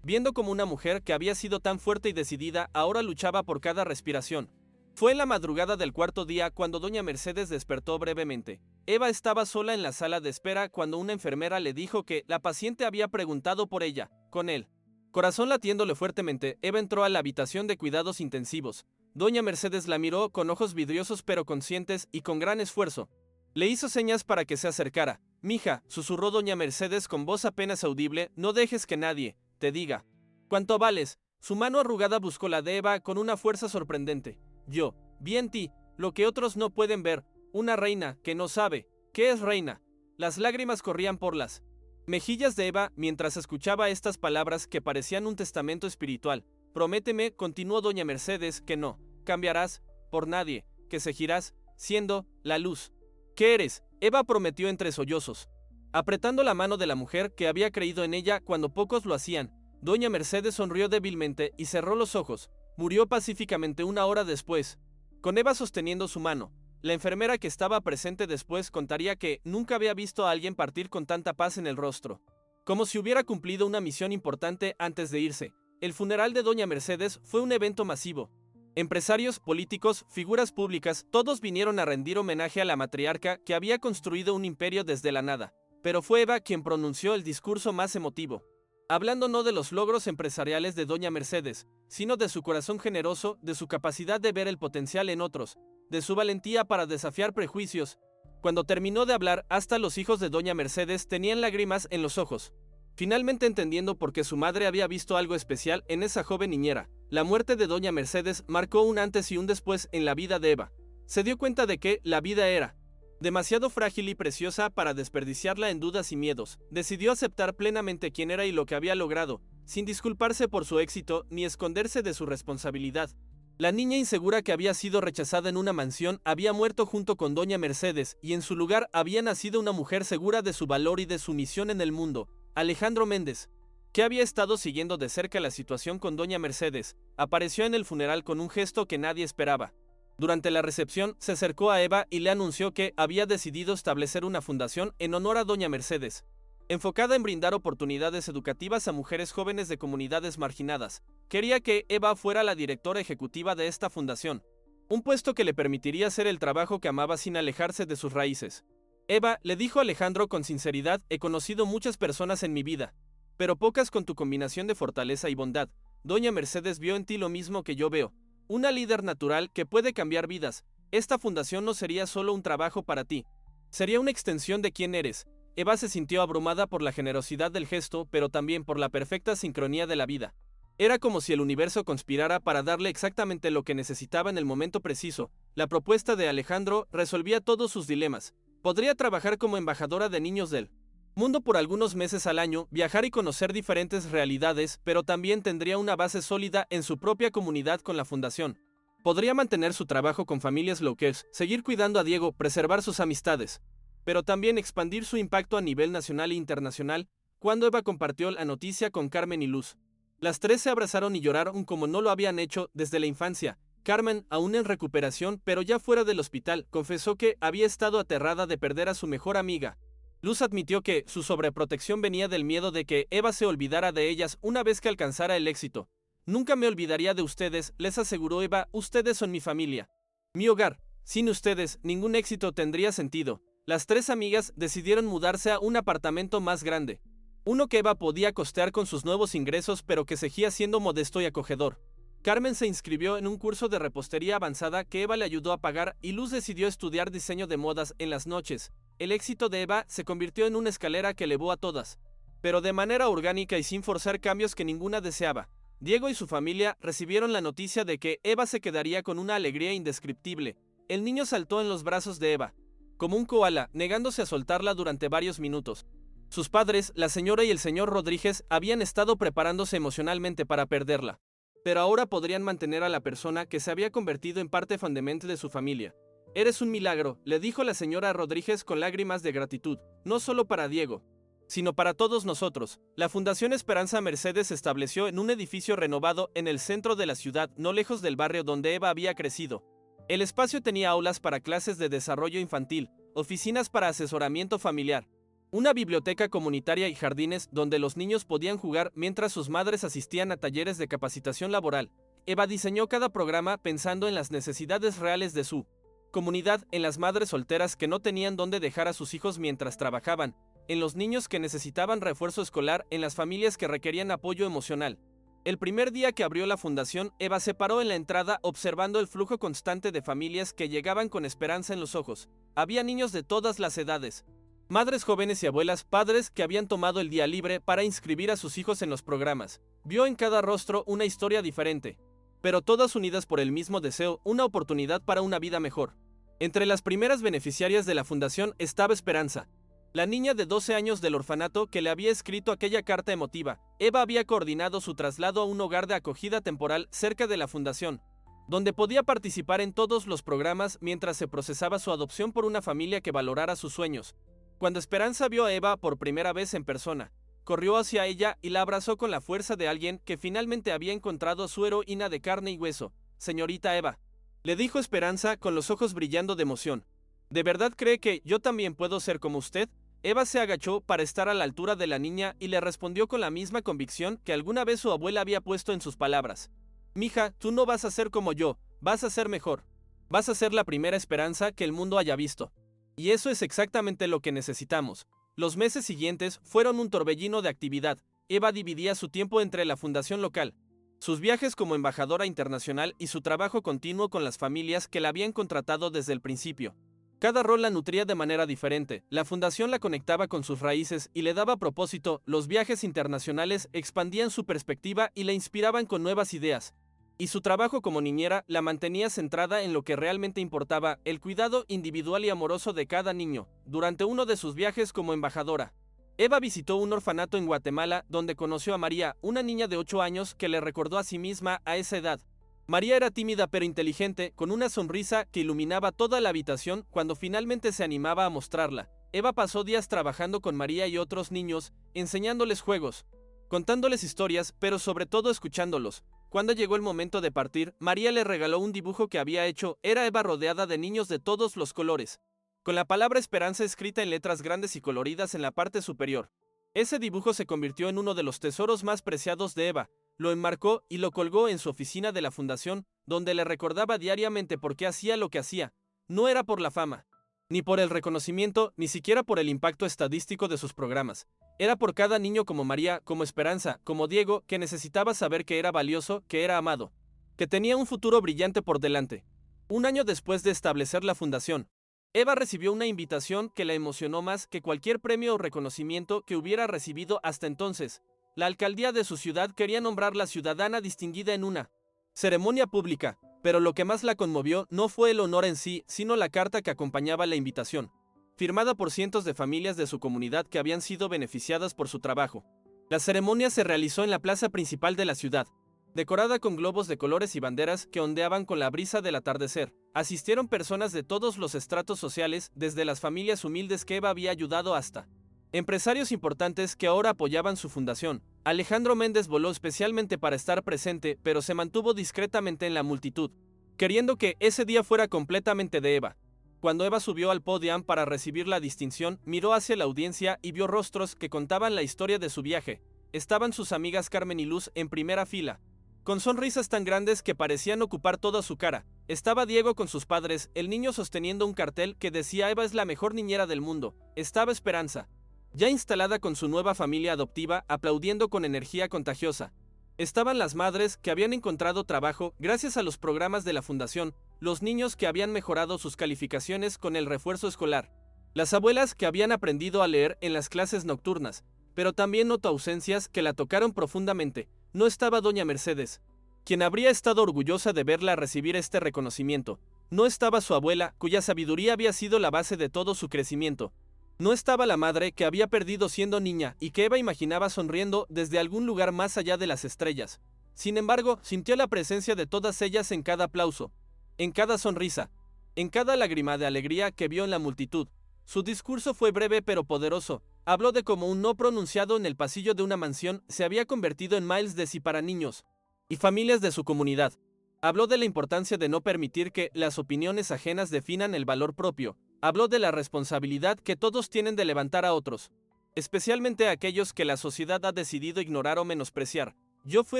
viendo como una mujer que había sido tan fuerte y decidida ahora luchaba por cada respiración. Fue en la madrugada del 4.º día cuando doña Mercedes despertó brevemente. Eva estaba sola en la sala de espera cuando una enfermera le dijo que la paciente había preguntado por ella, con él. Corazón latiéndole fuertemente, Eva entró a la habitación de cuidados intensivos. Doña Mercedes la miró con ojos vidriosos pero conscientes y con gran esfuerzo. Le hizo señas para que se acercara. «Mija», susurró doña Mercedes con voz apenas audible, «no dejes que nadie te diga cuánto vales». Su mano arrugada buscó la de Eva con una fuerza sorprendente. «Yo vi en ti lo que otros no pueden ver, una reina que no sabe qué es reina». Las lágrimas corrían por las mejillas de Eva mientras escuchaba estas palabras que parecían un testamento espiritual. «Prométeme», continuó doña Mercedes, «que no cambiarás por nadie, que seguirás siendo la luz que eres». Eva prometió entre sollozos, apretando la mano de la mujer que había creído en ella cuando pocos lo hacían. Doña Mercedes sonrió débilmente y cerró los ojos. Murió pacíficamente 1 hora después, con Eva sosteniendo su mano. La enfermera que estaba presente después contaría que nunca había visto a alguien partir con tanta paz en el rostro, como si hubiera cumplido una misión importante antes de irse. El funeral de doña Mercedes fue un evento masivo. Empresarios, políticos, figuras públicas, todos vinieron a rendir homenaje a la matriarca que había construido un imperio desde la nada. Pero fue Eva quien pronunció el discurso más emotivo, hablando no de los logros empresariales de doña Mercedes, sino de su corazón generoso, de su capacidad de ver el potencial en otros, de su valentía para desafiar prejuicios. Cuando terminó de hablar, hasta los hijos de doña Mercedes tenían lágrimas en los ojos, finalmente entendiendo por qué su madre había visto algo especial en esa joven niñera. La muerte de doña Mercedes marcó un antes y un después en la vida de Eva. Se dio cuenta de que la vida era demasiado frágil y preciosa para desperdiciarla en dudas y miedos. Decidió aceptar plenamente quién era y lo que había logrado, sin disculparse por su éxito ni esconderse de su responsabilidad. La niña insegura que había sido rechazada en una mansión había muerto junto con doña Mercedes y en su lugar había nacido una mujer segura de su valor y de su misión en el mundo. Alejandro Méndez, que había estado siguiendo de cerca la situación con doña Mercedes, apareció en el funeral con un gesto que nadie esperaba. Durante la recepción, se acercó a Eva y le anunció que había decidido establecer una fundación en honor a doña Mercedes, enfocada en brindar oportunidades educativas a mujeres jóvenes de comunidades marginadas. Quería que Eva fuera la directora ejecutiva de esta fundación, un puesto que le permitiría hacer el trabajo que amaba sin alejarse de sus raíces. «Eva», le dijo Alejandro con sinceridad, «he conocido muchas personas en mi vida, pero pocas con tu combinación de fortaleza y bondad. Doña Mercedes vio en ti lo mismo que yo veo, una líder natural que puede cambiar vidas. Esta fundación no sería solo un trabajo para ti, sería una extensión de quién eres». Eva se sintió abrumada por la generosidad del gesto, pero también por la perfecta sincronía de la vida. Era como si el universo conspirara para darle exactamente lo que necesitaba en el momento preciso. La propuesta de Alejandro resolvía todos sus dilemas. Podría trabajar como embajadora de niños del mundo por algunos meses al año, viajar y conocer diferentes realidades, pero también tendría una base sólida en su propia comunidad con la fundación. Podría mantener su trabajo con familias locales, seguir cuidando a Diego, preservar sus amistades, pero también expandir su impacto a nivel nacional e internacional. Cuando Eva compartió la noticia con Carmen y Luz, las tres se abrazaron y lloraron como no lo habían hecho desde la infancia. Carmen, aún en recuperación, pero ya fuera del hospital, confesó que había estado aterrada de perder a su mejor amiga. Luz admitió que su sobreprotección venía del miedo de que Eva se olvidara de ellas una vez que alcanzara el éxito. Nunca me olvidaría de ustedes, les aseguró Eva, ustedes son mi familia. Mi hogar. Sin ustedes, ningún éxito tendría sentido. Las tres amigas decidieron mudarse a un apartamento más grande. Uno que Eva podía costear con sus nuevos ingresos, pero que seguía siendo modesto y acogedor. Carmen se inscribió en un curso de repostería avanzada que Eva le ayudó a pagar y Luz decidió estudiar diseño de modas en las noches. El éxito de Eva se convirtió en una escalera que elevó a todas, pero de manera orgánica y sin forzar cambios que ninguna deseaba. Diego y su familia recibieron la noticia de que Eva se quedaría con una alegría indescriptible. El niño saltó en los brazos de Eva, como un koala, negándose a soltarla durante varios minutos. Sus padres, la señora y el señor Rodríguez, habían estado preparándose emocionalmente para perderla, pero ahora podrían mantener a la persona que se había convertido en parte fundamental de su familia. Eres un milagro, le dijo la señora Rodríguez con lágrimas de gratitud, no solo para Diego, sino para todos nosotros. La Fundación Esperanza Mercedes se estableció en un edificio renovado en el centro de la ciudad, no lejos del barrio donde Eva había crecido. El espacio tenía aulas para clases de desarrollo infantil, oficinas para asesoramiento familiar, una biblioteca comunitaria y jardines donde los niños podían jugar mientras sus madres asistían a talleres de capacitación laboral. Eva diseñó cada programa pensando en las necesidades reales de su comunidad, en las madres solteras que no tenían dónde dejar a sus hijos mientras trabajaban, en los niños que necesitaban refuerzo escolar, en las familias que requerían apoyo emocional. El primer día que abrió la fundación, Eva se paró en la entrada observando el flujo constante de familias que llegaban con esperanza en los ojos. Había niños de todas las edades, madres jóvenes y abuelas, padres que habían tomado el día libre para inscribir a sus hijos en los programas. Vio en cada rostro una historia diferente, pero todas unidas por el mismo deseo, una oportunidad para una vida mejor. Entre las primeras beneficiarias de la fundación estaba Esperanza, la niña de 12 años del orfanato que le había escrito aquella carta emotiva. Eva había coordinado su traslado a un hogar de acogida temporal cerca de la fundación, donde podía participar en todos los programas mientras se procesaba su adopción por una familia que valorara sus sueños. Cuando Esperanza vio a Eva por primera vez en persona, corrió hacia ella y la abrazó con la fuerza de alguien que finalmente había encontrado a su heroína de carne y hueso. Señorita Eva, le dijo Esperanza con los ojos brillando de emoción. ¿De verdad cree que yo también puedo ser como usted? Eva se agachó para estar a la altura de la niña y le respondió con la misma convicción que alguna vez su abuela había puesto en sus palabras. Mija, tú no vas a ser como yo, vas a ser mejor. Vas a ser la primera Esperanza que el mundo haya visto. Y eso es exactamente lo que necesitamos. Los meses siguientes fueron un torbellino de actividad. Eva dividía su tiempo entre la fundación local, sus viajes como embajadora internacional y su trabajo continuo con las familias que la habían contratado desde el principio. Cada rol la nutría de manera diferente, la fundación la conectaba con sus raíces y le daba propósito, los viajes internacionales expandían su perspectiva y la inspiraban con nuevas ideas. Y su trabajo como niñera la mantenía centrada en lo que realmente importaba, el cuidado individual y amoroso de cada niño. Durante uno de sus viajes como embajadora, Eva visitó un orfanato en Guatemala donde conoció a María, una niña de 8 años que le recordó a sí misma a esa edad. María era tímida pero inteligente, con una sonrisa que iluminaba toda la habitación cuando finalmente se animaba a mostrarla. Eva pasó días trabajando con María y otros niños, enseñándoles juegos, contándoles historias, pero sobre todo escuchándolos. Cuando llegó el momento de partir, María le regaló un dibujo que había hecho. Era Eva rodeada de niños de todos los colores, con la palabra Esperanza escrita en letras grandes y coloridas en la parte superior. Ese dibujo se convirtió en uno de los tesoros más preciados de Eva. Lo enmarcó y lo colgó en su oficina de la fundación, donde le recordaba diariamente por qué hacía lo que hacía. No era por la fama, ni por el reconocimiento, ni siquiera por el impacto estadístico de sus programas. Era por cada niño como María, como Esperanza, como Diego, que necesitaba saber que era valioso, que era amado, que tenía un futuro brillante por delante. Un año después de establecer la fundación, Eva recibió una invitación que la emocionó más que cualquier premio o reconocimiento que hubiera recibido hasta entonces. La alcaldía de su ciudad quería nombrarla ciudadana distinguida en una ceremonia pública, pero lo que más la conmovió no fue el honor en sí, sino la carta que acompañaba la invitación, firmada por cientos de familias de su comunidad que habían sido beneficiadas por su trabajo. La ceremonia se realizó en la plaza principal de la ciudad, decorada con globos de colores y banderas que ondeaban con la brisa del atardecer. Asistieron personas de todos los estratos sociales, desde las familias humildes que Eva había ayudado hasta empresarios importantes que ahora apoyaban su fundación. Alejandro Méndez voló especialmente para estar presente, pero se mantuvo discretamente en la multitud. queriendo que ese día fuera completamente de Eva. Cuando Eva subió al podio para recibir la distinción, miró hacia la audiencia y vio rostros que contaban la historia de su viaje. Estaban sus amigas Carmen y Luz en primera fila, con sonrisas tan grandes que parecían ocupar toda su cara. Estaba Diego con sus padres, el niño sosteniendo un cartel que decía Eva es la mejor niñera del mundo. Estaba Esperanza, ya instalada con su nueva familia adoptiva, aplaudiendo con energía contagiosa. Estaban las madres que habían encontrado trabajo gracias a los programas de la fundación, los niños que habían mejorado sus calificaciones con el refuerzo escolar, las abuelas que habían aprendido a leer en las clases nocturnas, pero también notó ausencias que la tocaron profundamente. No estaba doña Mercedes, quien habría estado orgullosa de verla recibir este reconocimiento. No estaba su abuela, cuya sabiduría había sido la base de todo su crecimiento. No estaba la madre que había perdido siendo niña y que Eva imaginaba sonriendo desde algún lugar más allá de las estrellas. Sin embargo, sintió la presencia de todas ellas en cada aplauso, en cada sonrisa, en cada lágrima de alegría que vio en la multitud. Su discurso fue breve pero poderoso. Habló de cómo un no pronunciado en el pasillo de una mansión se había convertido en miles de sí para niños y familias de su comunidad. Habló de la importancia de no permitir que las opiniones ajenas definan el valor propio. Habló de la responsabilidad que todos tienen de levantar a otros, especialmente a aquellos que la sociedad ha decidido ignorar o menospreciar. Yo fui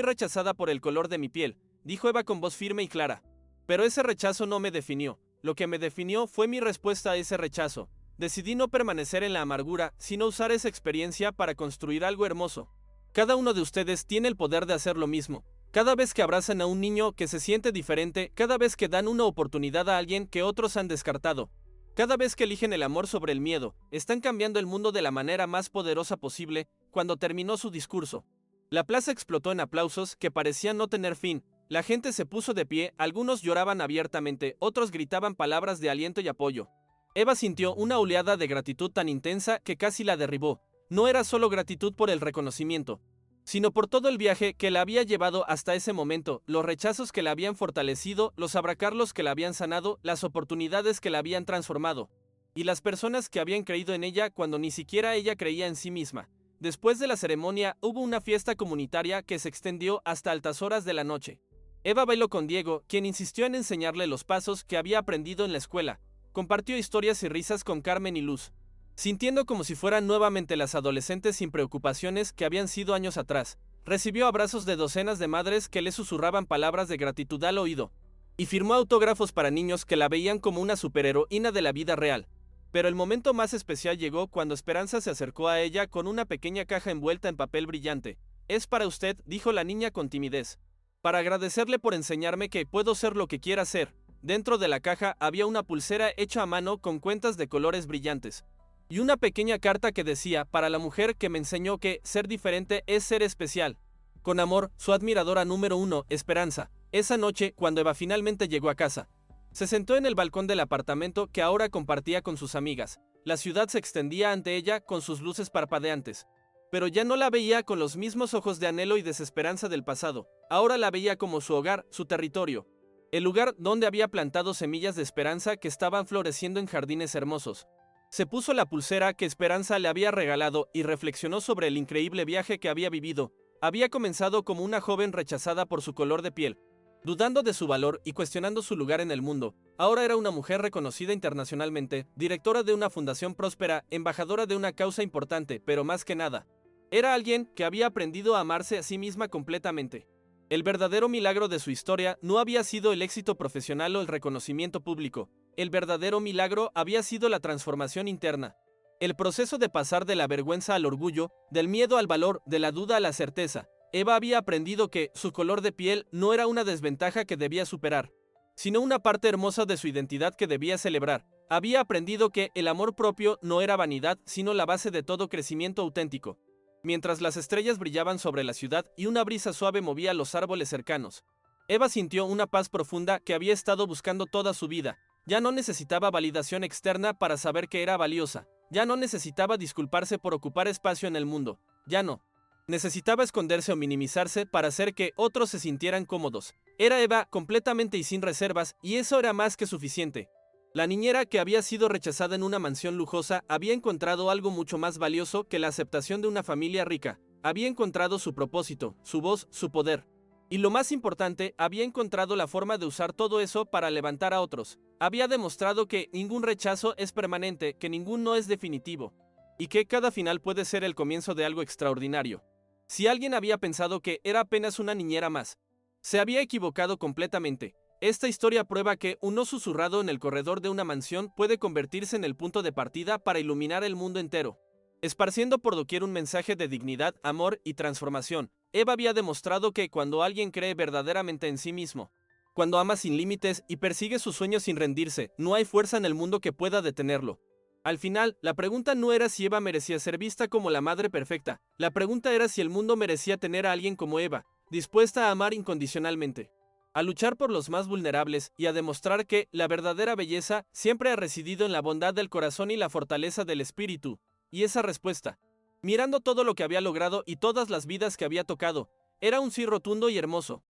rechazada por el color de mi piel, dijo Eva con voz firme y clara. Pero ese rechazo no me definió. Lo que me definió fue mi respuesta a ese rechazo. Decidí no permanecer en la amargura, sino usar esa experiencia para construir algo hermoso. Cada uno de ustedes tiene el poder de hacer lo mismo. Cada vez que abrazan a un niño que se siente diferente, cada vez que dan una oportunidad a alguien que otros han descartado, cada vez que eligen el amor sobre el miedo, están cambiando el mundo de la manera más poderosa posible. Cuando terminó su discurso, la plaza explotó en aplausos que parecían no tener fin. La gente se puso de pie, algunos lloraban abiertamente, otros gritaban palabras de aliento y apoyo. Eva sintió una oleada de gratitud tan intensa que casi la derribó. No era solo gratitud por el reconocimiento, sino por todo el viaje que la había llevado hasta ese momento, los rechazos que la habían fortalecido, los abracarlos que la habían sanado, las oportunidades que la habían transformado, y las personas que habían creído en ella cuando ni siquiera ella creía en sí misma. Después de la ceremonia, hubo una fiesta comunitaria que se extendió hasta altas horas de la noche. Eva bailó con Diego, quien insistió en enseñarle los pasos que había aprendido en la escuela. Compartió historias y risas con Carmen y Luz, sintiendo como si fueran nuevamente las adolescentes sin preocupaciones que habían sido años atrás. Recibió abrazos de docenas de madres que le susurraban palabras de gratitud al oído, y firmó autógrafos para niños que la veían como una superheroína de la vida real. Pero el momento más especial llegó cuando Esperanza se acercó a ella con una pequeña caja envuelta en papel brillante. «Es para usted», dijo la niña con timidez, «para agradecerle por enseñarme que puedo ser lo que quiera ser». Dentro de la caja había una pulsera hecha a mano con cuentas de colores brillantes, y una pequeña carta que decía: «Para la mujer que me enseñó que ser diferente es ser especial. Con amor, su admiradora número 1, Esperanza». Esa noche, cuando Eva finalmente llegó a casa, se sentó en el balcón del apartamento que ahora compartía con sus amigas. La ciudad se extendía ante ella con sus luces parpadeantes, pero ya no la veía con los mismos ojos de anhelo y desesperanza del pasado. Ahora la veía como su hogar, su territorio, el lugar donde había plantado semillas de esperanza que estaban floreciendo en jardines hermosos. Se puso la pulsera que Esperanza le había regalado y reflexionó sobre el increíble viaje que había vivido. Había comenzado como una joven rechazada por su color de piel, dudando de su valor y cuestionando su lugar en el mundo. Ahora era una mujer reconocida internacionalmente, directora de una fundación próspera, embajadora de una causa importante, pero más que nada, era alguien que había aprendido a amarse a sí misma completamente. El verdadero milagro de su historia no había sido el éxito profesional o el reconocimiento público. El verdadero milagro había sido la transformación interna. El proceso de pasar de la vergüenza al orgullo, del miedo al valor, de la duda a la certeza. Eva había aprendido que su color de piel no era una desventaja que debía superar, sino una parte hermosa de su identidad que debía celebrar. Había aprendido que el amor propio no era vanidad, sino la base de todo crecimiento auténtico. Mientras las estrellas brillaban sobre la ciudad y una brisa suave movía los árboles cercanos, Eva sintió una paz profunda que había estado buscando toda su vida. Ya no necesitaba validación externa para saber que era valiosa. Ya no necesitaba disculparse por ocupar espacio en el mundo. Ya no necesitaba esconderse o minimizarse para hacer que otros se sintieran cómodos. Era Eva completamente y sin reservas, y eso era más que suficiente. La niñera que había sido rechazada en una mansión lujosa había encontrado algo mucho más valioso que la aceptación de una familia rica. Había encontrado su propósito, su voz, su poder. Y lo más importante, había encontrado la forma de usar todo eso para levantar a otros. Había demostrado que ningún rechazo es permanente, que ningún no es definitivo, y que cada final puede ser el comienzo de algo extraordinario. Si alguien había pensado que era apenas una niñera más, se había equivocado completamente. Esta historia prueba que un no susurrado en el corredor de una mansión puede convertirse en el punto de partida para iluminar el mundo entero, esparciendo por doquier un mensaje de dignidad, amor y transformación. Eva había demostrado que cuando alguien cree verdaderamente en sí mismo, cuando ama sin límites y persigue sus sueños sin rendirse, no hay fuerza en el mundo que pueda detenerlo. Al final, la pregunta no era si Eva merecía ser vista como la madre perfecta, la pregunta era si el mundo merecía tener a alguien como Eva, dispuesta a amar incondicionalmente, a luchar por los más vulnerables y a demostrar que la verdadera belleza siempre ha residido en la bondad del corazón y la fortaleza del espíritu. Y esa respuesta, mirando todo lo que había logrado y todas las vidas que había tocado, era un sí rotundo y hermoso.